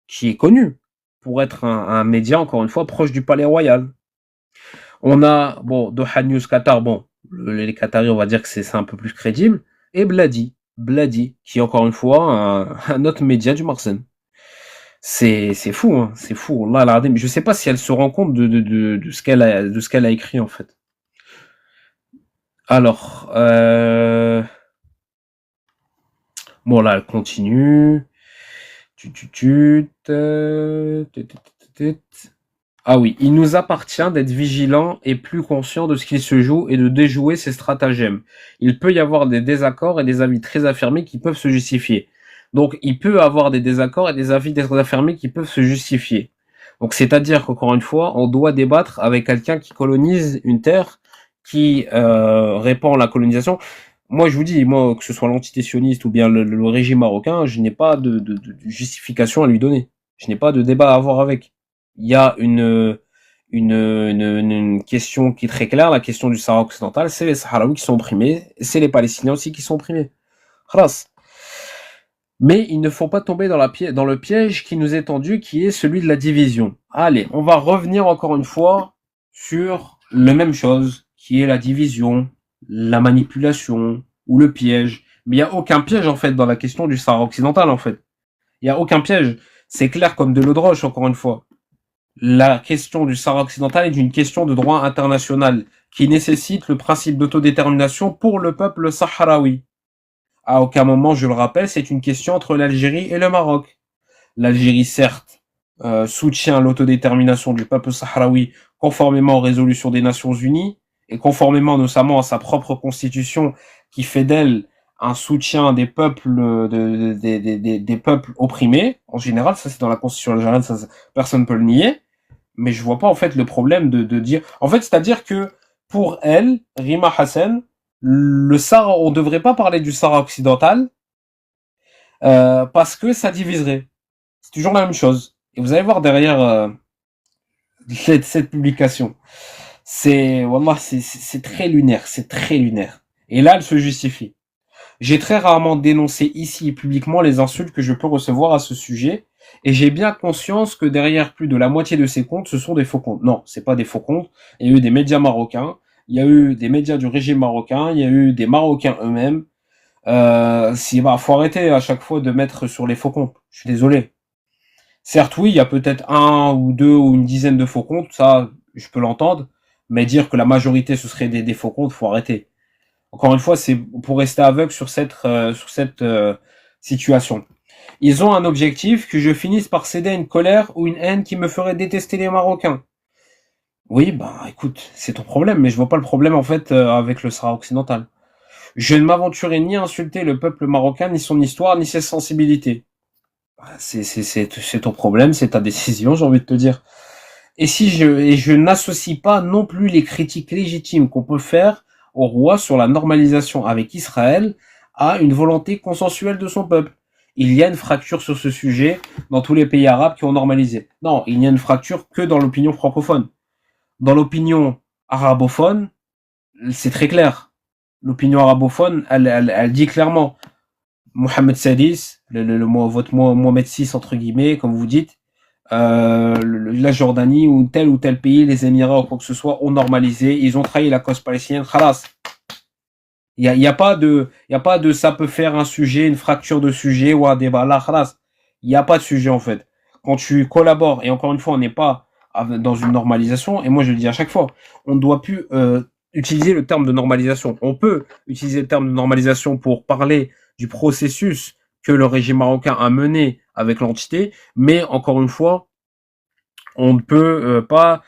qui est connu pour être un média, encore une fois, proche du Palais Royal. On a, bon, Doha News Qatar, bon, les Qataris, on va dire que c'est un peu plus crédible, et Bladi, qui est encore une fois un autre média du Marsen. C'est fou, hein, c'est fou. Là, mais je sais pas si elle se rend compte de ce qu'elle a écrit, en fait. Alors, bon, là, elle continue. Ah oui, il nous appartient d'être vigilants et plus conscients de ce qui se joue et de déjouer ces stratagèmes. Il peut y avoir des désaccords et des avis très affirmés qui peuvent se justifier. Donc, il peut avoir des désaccords et des avis très affirmés qui peuvent se justifier. Donc, c'est-à-dire qu'encore une fois, on doit débattre avec quelqu'un qui colonise une terre, qui répand la colonisation. Moi, je vous dis, moi, que ce soit l'entité sioniste ou bien le régime marocain, je n'ai pas de justification à lui donner. Je n'ai pas de débat à avoir avec. Il y a une question qui est très claire, la question du Sahara occidental, c'est les Sahraouis qui sont opprimés, c'est les Palestiniens aussi qui sont opprimés. Khalas. Mais il ne faut pas tomber dans le piège qui nous est tendu, qui est celui de la division. Allez, on va revenir encore une fois sur la même chose, qui est la division, la manipulation ou le piège. Mais il n'y a aucun piège en fait dans la question du Sahara occidental en fait. Il n'y a aucun piège. C'est clair comme de l'eau de roche encore une fois. La question du Sahara occidental est une question de droit international qui nécessite le principe d'autodétermination pour le peuple sahraoui. À aucun moment, je le rappelle, c'est une question entre l'Algérie et le Maroc. L'Algérie, certes, soutient l'autodétermination du peuple sahraoui conformément aux résolutions des Nations Unies et conformément notamment à sa propre constitution qui fait d'elle un soutien des peuples des peuples opprimés. En général, ça c'est dans la constitution algérienne, ça personne ne peut le nier. Mais je vois pas en fait le problème de dire. En fait, c'est-à-dire que pour elle, Rima Hassan, le Sahara, on devrait pas parler du Sahara occidental, parce que ça diviserait. C'est toujours la même chose. Et vous allez voir derrière cette publication. Wallah, c'est très lunaire, c'est très lunaire. Et là, elle se justifie. J'ai très rarement dénoncé ici publiquement les insultes que je peux recevoir à ce sujet, et j'ai bien conscience que derrière plus de la moitié de ces comptes, ce sont des faux comptes. Non, c'est pas des faux comptes. Il y a eu des médias marocains, il y a eu des médias du régime marocain, il y a eu des Marocains eux-mêmes. Faut arrêter à chaque fois de mettre sur les faux comptes. Je suis désolé. Certes, oui, il y a peut-être un ou deux ou une dizaine de faux comptes, ça, je peux l'entendre, mais dire que la majorité ce serait des faux comptes, faut arrêter. Encore une fois, c'est pour rester aveugle sur cette situation. Ils ont un objectif, que je finisse par céder à une colère ou une haine qui me ferait détester les Marocains. Oui, bah écoute, c'est ton problème, mais je vois pas le problème en fait avec le Sahara occidental. Je ne m'aventurerai ni à insulter le peuple marocain, ni son histoire, ni ses sensibilités. Bah, c'est ton problème, c'est ta décision, j'ai envie de te dire. Et je n'associe pas non plus les critiques légitimes qu'on peut faire au roi sur la normalisation avec Israël à une volonté consensuelle de son peuple. Il y a une fracture sur ce sujet dans tous les pays arabes qui ont normalisé. Non, il n'y a une fracture que dans l'opinion francophone. Dans l'opinion arabophone, c'est très clair. L'opinion arabophone, elle dit clairement Mohamed Sadis, votre Mohamed VI entre guillemets, comme vous dites, la Jordanie ou tel pays, les Émirats ou quoi que ce soit, ont normalisé, ils ont trahi la cause palestinienne. Khalas. Il y a pas de ça peut faire un sujet, une fracture de sujet ou un débat. Là, khalas. Il y a pas de sujet en fait. Quand tu collabores, et encore une fois, on n'est pas dans une normalisation, et moi je le dis à chaque fois, on ne doit plus utiliser le terme de normalisation. On peut utiliser le terme de normalisation pour parler du processus que le régime marocain a mené avec l'entité, mais encore une fois, on ne peut pas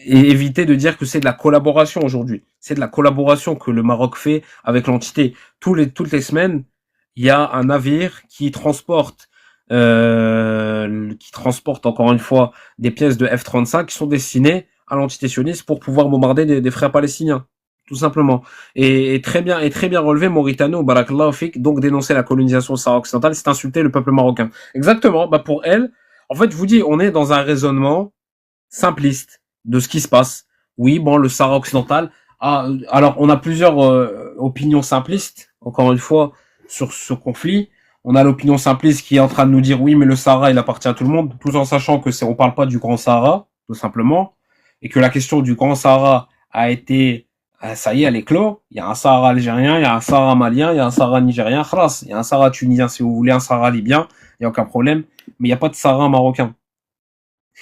éviter de dire que c'est de la collaboration aujourd'hui. C'est de la collaboration que le Maroc fait avec l'entité. Toutes les semaines, il y a un navire qui transporte encore une fois des pièces de F-35 qui sont destinées à l'entité sioniste pour pouvoir bombarder des frères palestiniens, tout simplement. Et très bien relevé, Mauritano, Barakallahu Fik, donc dénoncer la colonisation sahara-occidentale, c'est insulter le peuple marocain. Exactement, bah pour elle, en fait, je vous dis, on est dans un raisonnement simpliste de ce qui se passe. Oui, bon, le Sahara occidental, alors on a plusieurs opinions simplistes, encore une fois, sur ce conflit. On a l'opinion simpliste qui est en train de nous dire oui, mais le Sahara, il appartient à tout le monde, tout en sachant que on parle pas du Grand Sahara, tout simplement, et que la question du Grand Sahara a été, ça y est, elle est clos. Il y a un Sahara algérien, il y a un Sahara malien, il y a un Sahara nigérien, khalas. Il y a un Sahara tunisien, si vous voulez, un Sahara libyen, il y a aucun problème. Mais il n'y a pas de Sahara marocain.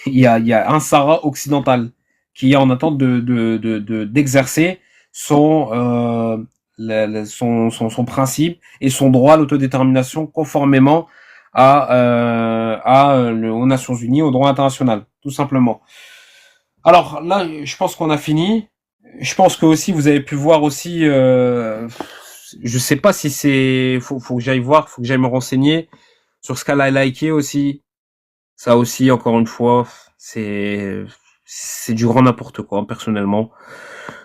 Il y a un Sahara occidental qui est en attente d'exercer son principe et son droit à l'autodétermination conformément aux Nations Unies, au droit international, tout simplement. Alors là, je pense qu'on a fini. Je pense que aussi vous avez pu voir aussi, je sais pas si faut que j'aille voir, faut que j'aille me renseigner sur ce qu'elle a liké aussi. Ça aussi, encore une fois, c'est du grand n'importe quoi, personnellement.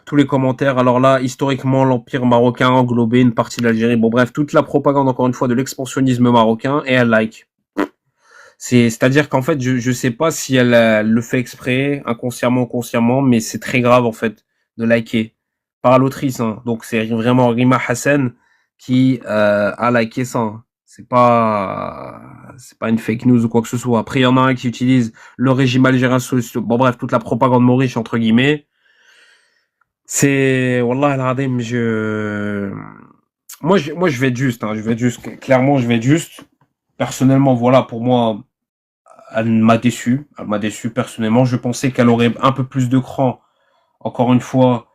Tous les commentaires, alors là, historiquement, l'Empire marocain englobait une partie de l'Algérie. Bon, bref, toute la propagande, encore une fois, de l'expansionnisme marocain, et elle like. C'est-à-dire qu'en fait, je sais pas si elle le fait exprès, inconsciemment ou consciemment, mais c'est très grave, en fait, de liker. Par l'autrice, hein. Donc, c'est vraiment Rima Hassan qui a liké ça, hein. C'est pas une fake news ou quoi que ce soit. Après, il y en a un qui utilise le régime algérien, bon bref, toute la propagande maurice, entre guillemets. C'est, wallah al-adim, moi, je vais être juste, hein, clairement, je vais être juste. Personnellement, voilà, pour moi, elle m'a déçu personnellement. Je pensais qu'elle aurait un peu plus de cran, encore une fois,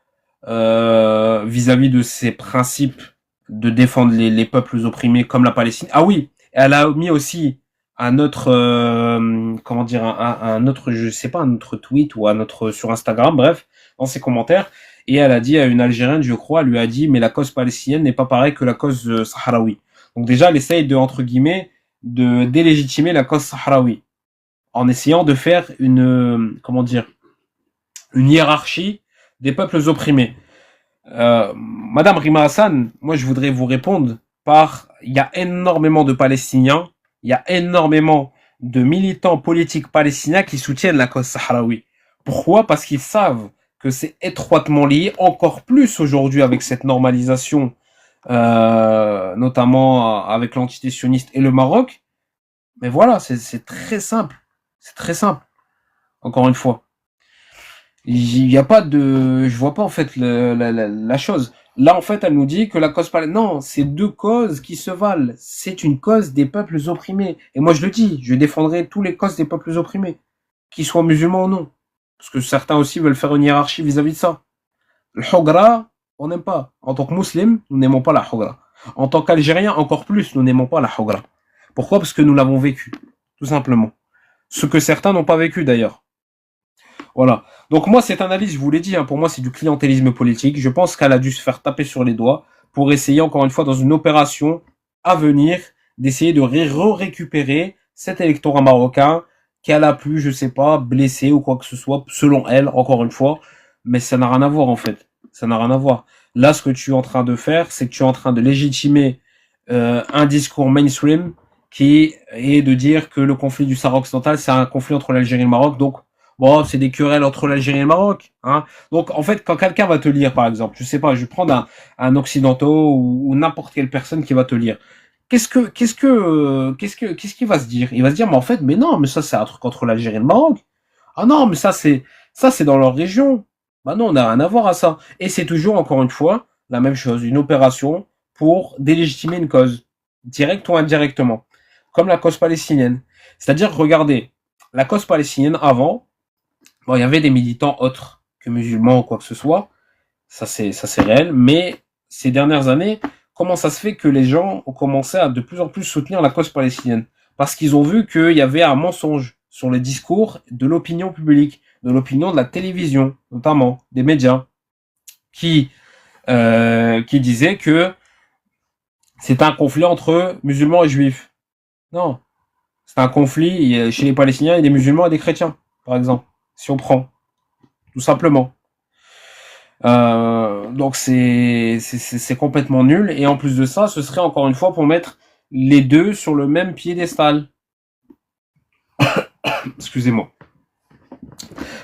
vis-à-vis de ses principes de défendre les peuples opprimés comme la Palestine. Ah oui, elle a mis aussi un autre, comment dire, un autre, je sais pas, un autre tweet ou un autre sur Instagram, bref, dans ses commentaires, et elle a dit à une Algérienne, je crois, elle lui a dit, mais la cause palestinienne n'est pas pareille que la cause sahraoui. Donc déjà, elle essaye de, entre guillemets, de délégitimer la cause sahraoui, en essayant de faire une, comment dire, une hiérarchie des peuples opprimés. Madame Rima Hassan, moi je voudrais vous répondre par, il y a énormément de Palestiniens, il y a énormément de militants politiques palestiniens qui soutiennent la cause sahraoui. Pourquoi? Parce qu'ils savent que c'est étroitement lié, encore plus aujourd'hui avec cette normalisation, notamment avec l'entité sioniste et le Maroc. Mais voilà, c'est très simple. C'est très simple. Encore une fois. Il y a pas de, je vois pas en fait la chose. Là en fait, elle nous dit que la cause palestinienne, non, c'est deux causes qui se valent. C'est une cause des peuples opprimés. Et moi je le dis, je défendrai tous les causes des peuples opprimés, qu'ils soient musulmans ou non, parce que certains aussi veulent faire une hiérarchie vis-à-vis de ça. Le Hogra, on n'aime pas. En tant que musulmans, nous n'aimons pas la Hogra. En tant qu'Algériens, encore plus, nous n'aimons pas la Hogra. Pourquoi? Parce que nous l'avons vécu, tout simplement. Ce que certains n'ont pas vécu d'ailleurs. Voilà. Donc moi, cette analyse, je vous l'ai dit, hein, pour moi, c'est du clientélisme politique. Je pense qu'elle a dû se faire taper sur les doigts pour essayer, encore une fois, dans une opération à venir, d'essayer de récupérer cet électorat marocain qu'elle a pu, je sais pas, blessé ou quoi que ce soit, selon elle, encore une fois. Mais ça n'a rien à voir, en fait. Ça n'a rien à voir. Là, ce que tu es en train de faire, c'est que tu es en train de légitimer un discours mainstream qui est de dire que le conflit du Sahara occidental, c'est un conflit entre l'Algérie et le Maroc. Donc, bon, c'est des querelles entre l'Algérie et le Maroc, hein. Donc, en fait, quand quelqu'un va te lire, par exemple, je sais pas, je vais prendre un occidentaux ou n'importe quelle personne qui va te lire. Qu'est-ce qu'il va se dire? Il va se dire, mais en fait, mais non, mais ça, c'est un truc entre l'Algérie et le Maroc. Ah non, mais ça, c'est dans leur région. Bah non, on n'a rien à voir à ça. Et c'est toujours, encore une fois, la même chose, une opération pour délégitimer une cause, direct ou indirectement. Comme la cause palestinienne. C'est-à-dire, regardez, la cause palestinienne avant, bon, il y avait des militants autres que musulmans ou quoi que ce soit. Ça c'est réel. Mais ces dernières années, comment ça se fait que les gens ont commencé à de plus en plus soutenir la cause palestinienne? Parce qu'ils ont vu qu'il y avait un mensonge sur les discours de l'opinion publique, de l'opinion de la télévision, notamment, des médias, qui disaient que c'est un conflit entre musulmans et juifs. Non. C'est un conflit chez les Palestiniens et des musulmans et des chrétiens, par exemple. Si on prend. Tout simplement. Donc c'est complètement nul. Et en plus de ça, ce serait encore une fois pour mettre les deux sur le même piédestal. Excusez-moi.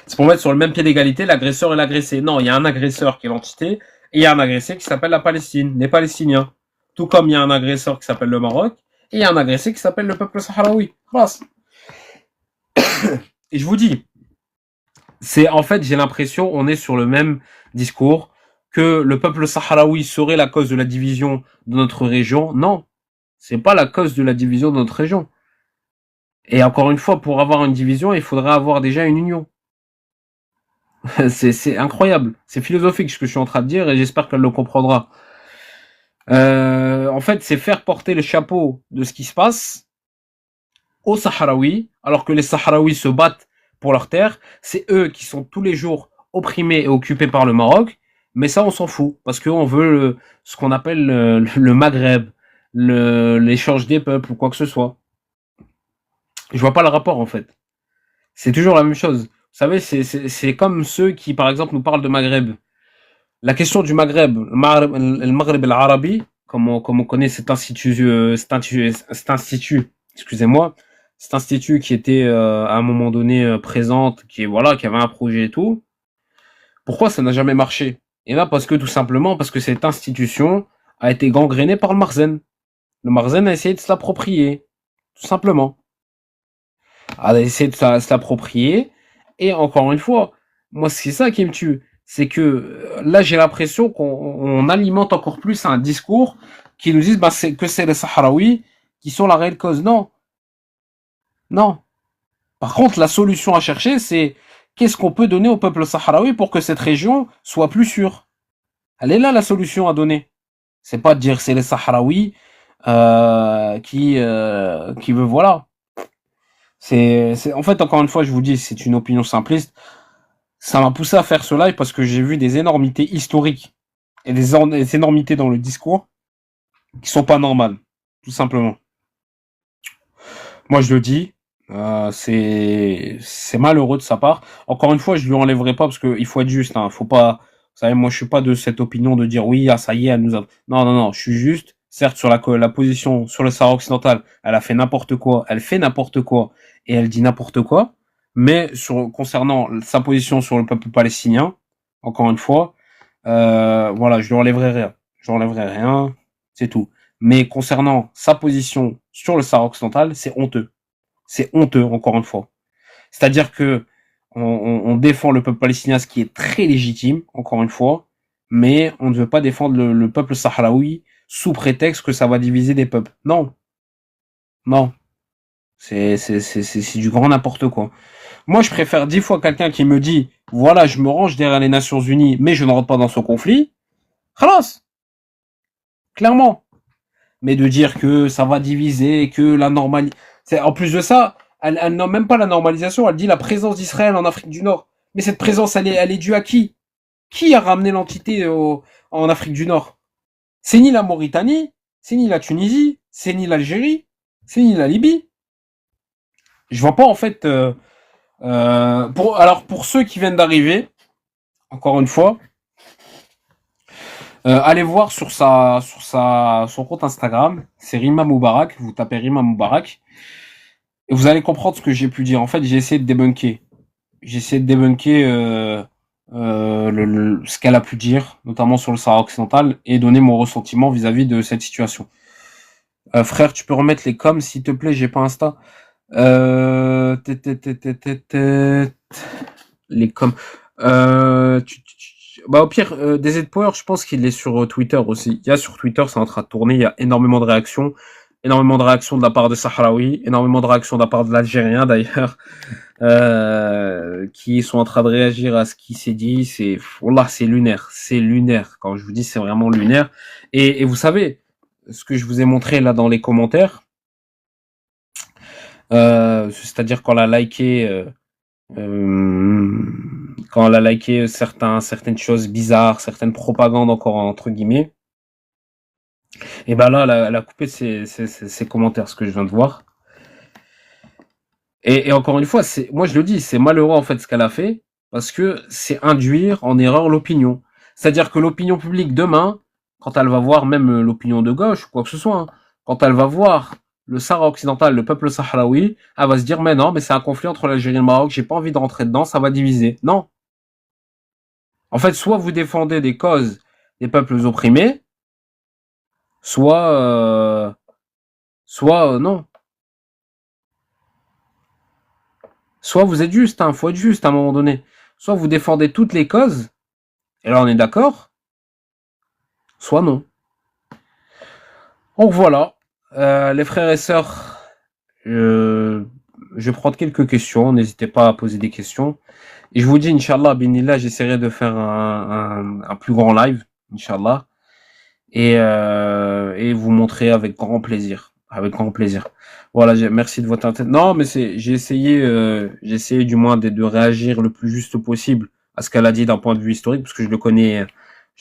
C'est pour mettre sur le même pied d'égalité l'agresseur et l'agressé. Non, il y a un agresseur qui est l'entité, et il y a un agressé qui s'appelle la Palestine, les Palestiniens. Tout comme il y a un agresseur qui s'appelle le Maroc, et il y a un agressé qui s'appelle le peuple sahraoui. Voilà. Et je vous dis, c'est en fait, j'ai l'impression, on est sur le même discours, que le peuple sahraoui serait la cause de la division de notre région. Non, c'est pas la cause de la division de notre région. Et encore une fois, pour avoir une division, il faudrait avoir déjà une union. C'est incroyable, c'est philosophique ce que je suis en train de dire et j'espère qu'elle le comprendra. En fait, c'est faire porter le chapeau de ce qui se passe aux Sahraouis, alors que les Sahraouis se battent pour leur terre. C'est eux qui sont tous les jours opprimés et occupés par le Maroc. Mais ça, on s'en fout, parce qu'on veut ce qu'on appelle le Maghreb, l'échange des peuples ou quoi que ce soit. Je vois pas le rapport, en fait. C'est toujours la même chose. Vous savez, c'est comme ceux qui, par exemple, nous parlent de Maghreb. La question du Maghreb, le Maghreb al-Arabi, comme on connaît cet institut, excusez-moi, cet institut qui était à un moment donné présente, qui avait un projet et tout. Pourquoi ça n'a jamais marché? Et là, parce que cette institution a été gangrénée par le Marzen. Le Marzen a essayé de se l'approprier, tout simplement. A essayé de se l'approprier. Et encore une fois, moi, c'est ça qui me tue. C'est que là, j'ai l'impression qu'on alimente encore plus un discours qui nous dit que c'est les Sahraouis qui sont la réelle cause. Non. Non. Par contre, la solution à chercher, c'est qu'est-ce qu'on peut donner au peuple sahraoui pour que cette région soit plus sûre. Elle est là, la solution à donner. C'est pas de dire c'est les Sahraouis qui veut, voilà. En fait, encore une fois, je vous dis, c'est une opinion simpliste. Ça m'a poussé à faire ce live parce que j'ai vu des énormités historiques et des énormités dans le discours qui sont pas normales, tout simplement. Moi, je le dis, C'est malheureux de sa part. Encore une fois, je lui enlèverai pas parce que il faut être juste. Hein, faut pas. Vous savez, moi, je suis pas de cette opinion de dire oui, ah ça y est, elle nous a. Non, non, non. Je suis juste. Certes, sur la position sur le Sahara occidental, elle a fait n'importe quoi. Elle fait n'importe quoi et elle dit n'importe quoi. Mais concernant sa position sur le peuple palestinien, encore une fois, voilà, je lui enlèverai rien. Je lui enlèverai rien. C'est tout. Mais concernant sa position sur le Sahara occidental, c'est honteux. C'est honteux, encore une fois. C'est-à-dire que on défend le peuple palestinien, ce qui est très légitime, encore une fois, mais on ne veut pas défendre le peuple sahraoui sous prétexte que ça va diviser des peuples. Non, non, c'est du grand n'importe quoi. Moi, je préfère 10 fois quelqu'un qui me dit, voilà, je me range derrière les Nations Unies, mais je ne rentre pas dans ce conflit. Khalas, clairement. Mais de dire que ça va diviser, que la normalité... En plus de ça, elle nomme même pas la normalisation, elle dit la présence d'Israël en Afrique du Nord. Mais cette présence, elle est due à qui? Qui a ramené l'entité en Afrique du Nord? C'est ni la Mauritanie, c'est ni la Tunisie, c'est ni l'Algérie, c'est ni la Libye. Je vois pas en fait... alors pour ceux qui viennent d'arriver, encore une fois, allez voir son compte Instagram, c'est Rima Moubarak, vous tapez Rima Moubarak, et vous allez comprendre ce que j'ai pu dire. En fait, j'ai essayé de débunker. J'ai essayé de débunker ce qu'elle a pu dire, notamment sur le Sahara occidental, et donner mon ressentiment vis-à-vis de cette situation. Frère, tu peux remettre les coms, s'il te plaît, j'ai pas Insta. Les coms. Bah au pire, DZ Power, je pense qu'il est sur Twitter aussi. Il y a sur Twitter, c'est en train de tourner, il y a énormément de réactions de la part des Sahraouis, énormément de réactions de la part de l'Algérien d'ailleurs, qui sont en train de réagir à ce qui s'est dit. Wallah, c'est lunaire. Quand je vous dis, c'est vraiment lunaire. Et vous savez, ce que je vous ai montré là dans les commentaires, c'est-à-dire quand elle a liké, certaines choses bizarres, certaines propagandes encore entre guillemets, et ben là, elle a coupé ses commentaires, ce que je viens de voir. Et encore une fois, moi je le dis, c'est malheureux en fait ce qu'elle a fait, parce que c'est induire en erreur l'opinion. C'est-à-dire que l'opinion publique demain, quand elle va voir même l'opinion de gauche ou quoi que ce soit, hein, quand elle va voir le Sahara occidental, le peuple sahraoui, elle va se dire mais non, mais c'est un conflit entre l'Algérie et le Maroc, j'ai pas envie de rentrer dedans, ça va diviser. Non. En fait, soit vous défendez des causes des peuples opprimés, soit non. Soit vous êtes juste, hein, faut être juste à un moment donné. Soit vous défendez toutes les causes, et là on est d'accord, soit non. Donc voilà, les frères et sœurs, je vais prendre quelques questions, n'hésitez pas à poser des questions. Et je vous dis, Inch'Allah, binillah, j'essaierai de faire un plus grand live, Inch'Allah, et vous montrer avec grand plaisir. Avec grand plaisir. Voilà, merci de votre attention. Non, mais j'ai essayé du moins de réagir le plus juste possible à ce qu'elle a dit d'un point de vue historique, parce que je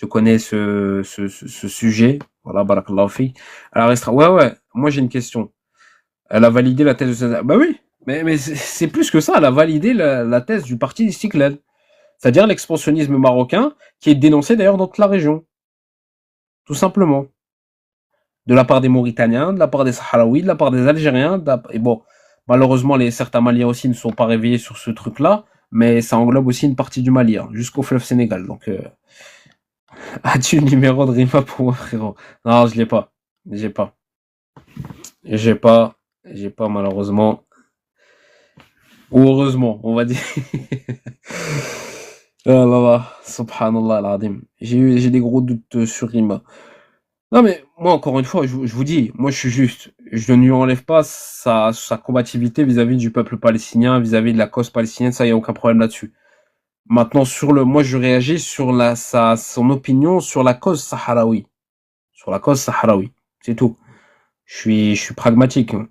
connais ce sujet. Voilà, barakallahu fi. Alors, ouais, moi j'ai une question. Elle a validé la thèse de César. Bah oui, mais c'est plus que ça, elle a validé la thèse du parti Istiklal. C'est-à-dire l'expansionnisme marocain, qui est dénoncé d'ailleurs dans toute la région. Tout simplement. De la part des Mauritaniens, de la part des Sahraouis, de la part des Algériens. Et bon, malheureusement, certains Maliens aussi ne sont pas réveillés sur ce truc-là, mais ça englobe aussi une partie du Mali, hein, jusqu'au fleuve Sénégal. Donc, as-tu le numéro de Rima pour moi, frérot? Non, je l'ai pas. J'ai pas. J'ai pas, malheureusement. Ou heureusement, on va dire. Ah là là, subhanallah al-azim. J'ai des gros doutes sur Rima. Non mais moi encore une fois, je vous dis, moi je suis juste, je ne lui enlève pas sa combativité vis-à-vis du peuple palestinien, vis-à-vis de la cause palestinienne, ça y a aucun problème là-dessus. Maintenant moi je réagis sur son opinion sur la cause sahraoui, c'est tout. Je suis pragmatique. Hein.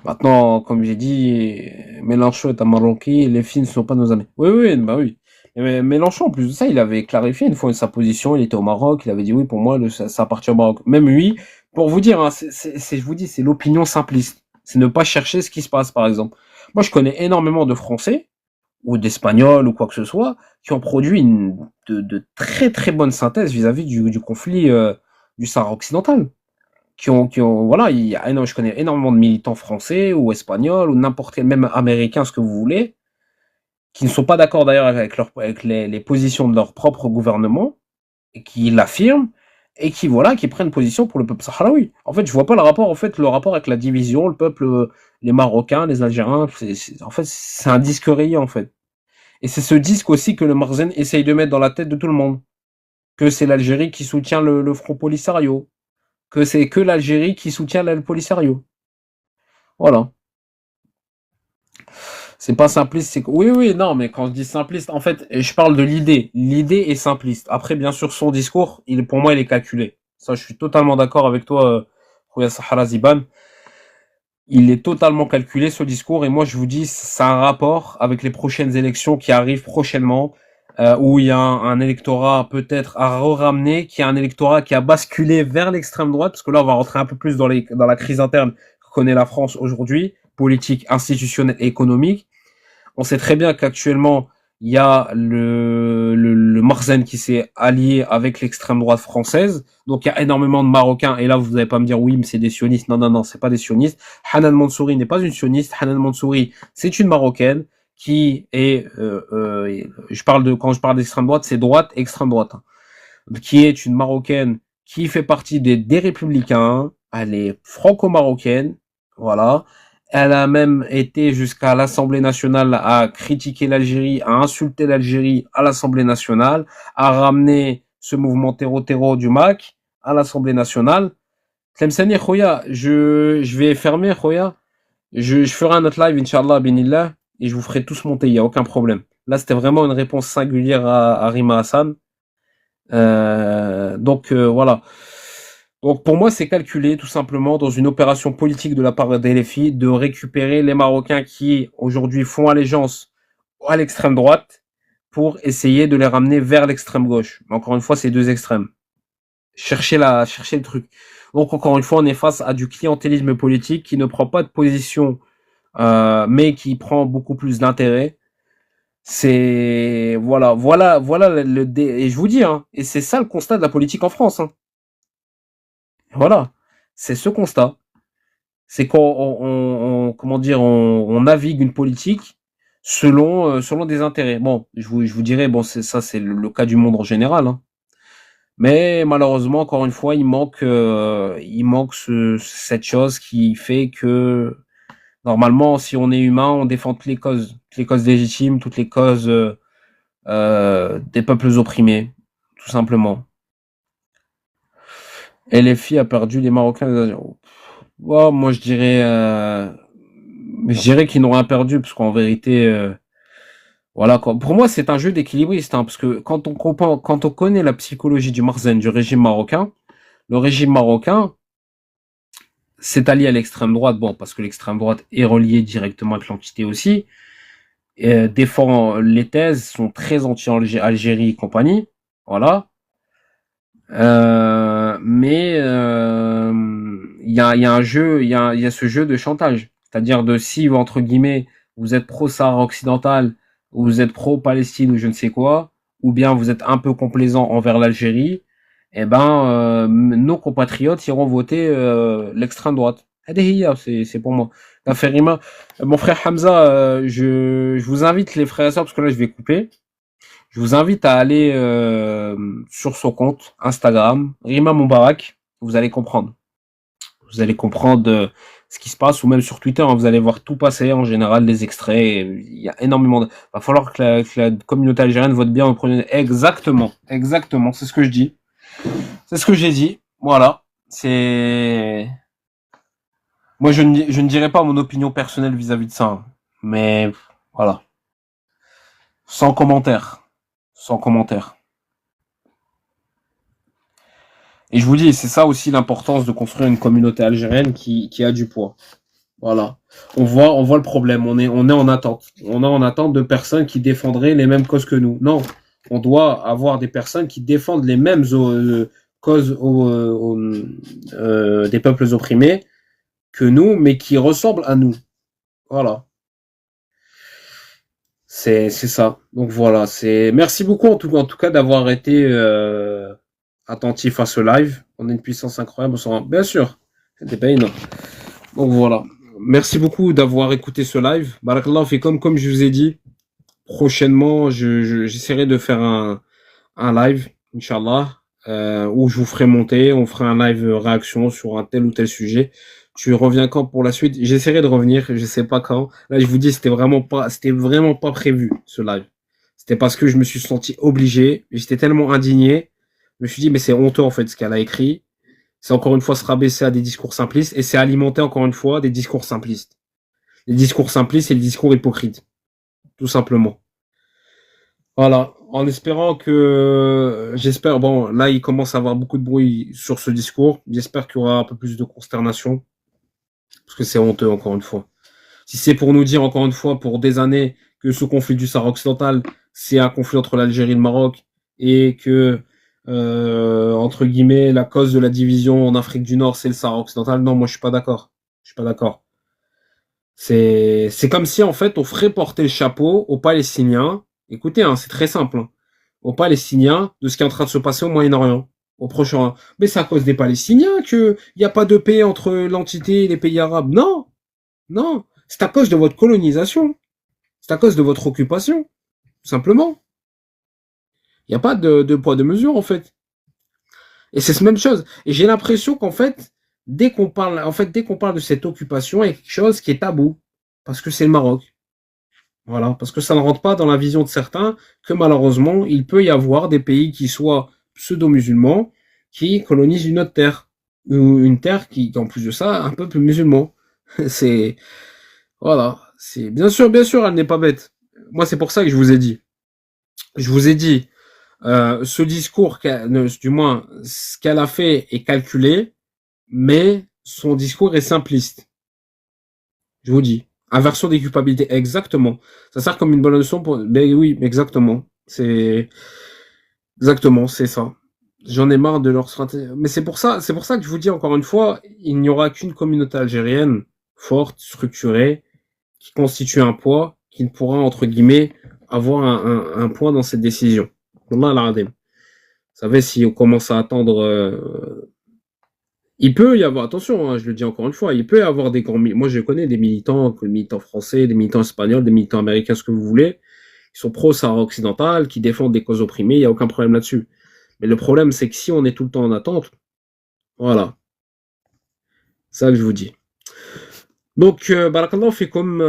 Maintenant, comme j'ai dit, Mélenchon est un Marocain, les filles ne sont pas nos amis. Oui, bah oui. Mais Mélenchon, en plus de ça, il avait clarifié une fois sa position, il était au Maroc, il avait dit oui, pour moi, ça appartient au Maroc. Même lui, pour vous dire, hein, je vous dis, c'est l'opinion simpliste. C'est ne pas chercher ce qui se passe, par exemple. Moi, je connais énormément de Français, ou d'Espagnols, ou quoi que ce soit, qui ont produit de très très bonnes synthèses vis-à-vis du conflit du Sahara occidental. Voilà, je connais énormément de militants français, ou espagnols, ou n'importe quel, même américains, ce que vous voulez, qui ne sont pas d'accord d'ailleurs avec les positions de leur propre gouvernement, et qui l'affirment, et qui, voilà, qui prennent position pour le peuple sahraoui. En fait, je vois pas le rapport, en fait, le rapport avec la division, le peuple, les Marocains, les Algériens, en fait, c'est un disque rayé, en fait. Et c'est ce disque aussi que le Marzen essaye de mettre dans la tête de tout le monde. Que c'est l'Algérie qui soutient le Front Polisario. Que c'est que l'Algérie qui soutient le Polisario. Voilà. C'est pas simpliste, oui, oui, non, mais quand je dis simpliste, en fait, je parle de l'idée. L'idée est simpliste. Après, bien sûr, son discours, pour moi, il est calculé. Ça, je suis totalement d'accord avec toi, Khouya Sahara Ziban. Il est totalement calculé, ce discours, et moi, je vous dis, ça a un rapport avec les prochaines élections qui arrivent prochainement, où il y a un électorat peut-être à ramener, qui est un électorat qui a basculé vers l'extrême droite, parce que là, on va rentrer un peu plus dans la crise interne que connaît la France aujourd'hui, politique, institutionnelle et économique. On sait très bien qu'actuellement, il y a le Marzen qui s'est allié avec l'extrême droite française. Donc, il y a énormément de Marocains. Et là, vous n'allez pas me dire, oui, mais c'est des sionistes. Non, non, non, c'est pas des sionistes. Hanan Mansouri n'est pas une sioniste. Hanan Mansouri, c'est une Marocaine qui est, quand je parle d'extrême droite, c'est droite, extrême droite. Qui est une Marocaine qui fait partie des Républicains. Elle est franco-marocaine. Voilà. Elle a même été jusqu'à l'Assemblée nationale à critiquer l'Algérie, à insulter l'Algérie à l'Assemblée nationale, à ramener ce mouvement terreau du MAC à l'Assemblée nationale. Tlemceni, Khoya, je vais fermer, Khoya. Je ferai un autre live, Inch'Allah, binillah, et je vous ferai tous monter, il n'y a aucun problème. Là, c'était vraiment une réponse singulière à Rima Hassan. Voilà. Donc pour moi, c'est calculé tout simplement dans une opération politique de la part des LFI de récupérer les Marocains qui aujourd'hui font allégeance à l'extrême droite pour essayer de les ramener vers l'extrême gauche. Mais encore une fois, c'est deux extrêmes. Chercher le truc. Donc encore une fois, on est face à du clientélisme politique qui ne prend pas de position, mais qui prend beaucoup plus d'intérêt. C'est voilà et je vous dis, hein, et c'est ça le constat de la politique en France. Hein. Voilà, c'est ce constat. C'est comment dire, on navigue une politique selon des intérêts. Bon, je vous dirais, bon, c'est le cas du monde en général. Hein. Mais malheureusement, encore une fois, il manque cette chose qui fait que normalement, si on est humain, on défend toutes les causes légitimes, toutes les causes des peuples opprimés, tout simplement. Et les filles a perdu les Marocains. Oh, moi, je dirais qu'ils n'ont rien perdu parce qu'en vérité, voilà quoi. Pour moi, c'est un jeu d'équilibriste, hein, parce que quand on connaît la psychologie du Marzen, du régime marocain, le régime marocain s'est allié à l'extrême droite, bon, parce que l'extrême droite est reliée directement avec l'entité aussi, et défend les thèses, sont très anti-Algérie et compagnie, voilà. Mais il y a un jeu, il y a ce jeu de chantage, c'est-à-dire de si entre guillemets vous êtes pro-Sahara occidental, ou vous êtes pro-Palestine ou je ne sais quoi, ou bien vous êtes un peu complaisant envers l'Algérie, eh ben nos compatriotes iront voter l'extrême droite. C'est pour moi. Ferima, mon frère Hamza, je vous invite les frères et sœurs parce que là je vais couper. Je vous invite à aller sur son compte Instagram, Rima Moubarak. Vous allez comprendre. Vous allez comprendre ce qui se passe, ou même sur Twitter, hein, vous allez voir tout passer, en général, les extraits. Il y a énormément de... Va falloir que la communauté algérienne vote bien au premier... Exactement, c'est ce que je dis. C'est ce que j'ai dit. Voilà. C'est... Moi, je ne dirais pas mon opinion personnelle vis-à-vis de ça. Hein. Mais voilà. Sans commentaire. Sans commentaire. Et je vous dis, c'est ça aussi l'importance de construire une communauté algérienne qui a du poids. Voilà. On voit le problème. On est en attente. On est en attente de personnes qui défendraient les mêmes causes que nous. Non. On doit avoir des personnes qui défendent les mêmes causes des peuples opprimés que nous, mais qui ressemblent à nous. Voilà. C'est ça. Donc voilà, c'est merci beaucoup en tout cas d'avoir été attentif à ce live. On a une puissance incroyable, bien sûr. C'était pas énorme. Donc voilà. Merci beaucoup d'avoir écouté ce live. Barakallah fait comme je vous ai dit, prochainement, j'essaierai de faire un live, Inch'Allah, où je vous ferai monter, on fera un live réaction sur un tel ou tel sujet. Tu reviens quand pour la suite? J'essaierai de revenir, je sais pas quand. Là, je vous dis, c'était vraiment pas prévu, ce live. C'était parce que je me suis senti obligé, j'étais tellement indigné. Je me suis dit, mais c'est honteux, en fait, ce qu'elle a écrit. C'est encore une fois se rabaisser à des discours simplistes et c'est alimenter encore une fois des discours simplistes. Les discours simplistes et les discours hypocrites. Tout simplement. Voilà, en espérant que, j'espère, bon, là, il commence à avoir beaucoup de bruit sur ce discours. J'espère qu'il y aura un peu plus de consternation, parce que c'est honteux, encore une fois. Si c'est pour nous dire, encore une fois, pour des années, que ce conflit du Sahara occidental, c'est un conflit entre l'Algérie et le Maroc, et que, entre guillemets, la cause de la division en Afrique du Nord, c'est le Sahara occidental, non, moi, je suis pas d'accord. Je suis pas d'accord. C'est comme si, en fait, on ferait porter le chapeau aux Palestiniens. Écoutez, hein, c'est très simple, hein, aux Palestiniens de ce qui est en train de se passer au Moyen-Orient, au Proche-Orient. Mais c'est à cause des Palestiniens qu'il n'y a pas de paix entre l'entité et les pays arabes. Non, non, c'est à cause de votre colonisation. C'est à cause de votre occupation, tout simplement. Il n'y a pas de poids de mesure, en fait. Et c'est la même chose. Et j'ai l'impression qu'en fait, dès qu'on parle de cette occupation, il y a quelque chose qui est tabou. Parce que c'est le Maroc. Voilà, parce que ça ne rentre pas dans la vision de certains que malheureusement, il peut y avoir des pays qui soient pseudo-musulmans qui colonisent une autre terre. Ou une terre qui, en plus de ça, un peuple musulman. C'est, voilà. C'est, bien sûr, elle n'est pas bête. Moi, c'est pour ça que je vous ai dit. Je vous ai dit, ce discours, du moins, ce qu'elle a fait est calculé, mais son discours est simpliste. Je vous dis. Inversion des culpabilités, exactement. Ça sert comme une bonne leçon pour, ben oui, exactement. C'est ça. J'en ai marre de leur stratégie. Mais c'est pour ça que je vous dis encore une fois, il n'y aura qu'une communauté algérienne forte, structurée, qui constitue un poids, qui ne pourra, entre guillemets, avoir un poids dans cette décision. Wallah al-Azim. Vous savez, si on commence à attendre, il peut y avoir, attention, hein, je le dis encore une fois, il peut y avoir des grands, moi je connais des militants français, des militants espagnols, des militants américains, ce que vous voulez, qui sont pro-Sahara occidental, qui défendent des causes opprimées, il n'y a aucun problème là-dessus. Mais le problème, c'est que si on est tout le temps en attente, voilà, c'est ça que je vous dis. Donc, barakallahu fikum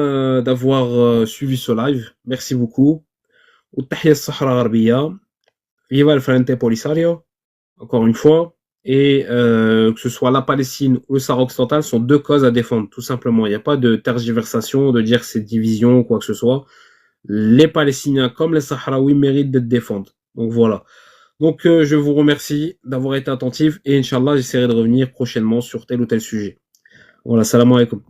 d'avoir suivi ce live, merci beaucoup. Tahiyya Sahara Gharbiyya, viva el Frente Polisario, encore une fois. Et que ce soit la Palestine ou le Sahara occidental sont deux causes à défendre, tout simplement. Il n'y a pas de tergiversation, de dire c'est division ou quoi que ce soit. Les Palestiniens comme les Sahraouis méritent d'être défendus. Donc voilà. Donc je vous remercie d'avoir été attentif et Inch'Allah j'essaierai de revenir prochainement sur tel ou tel sujet. Voilà, salam alaikum.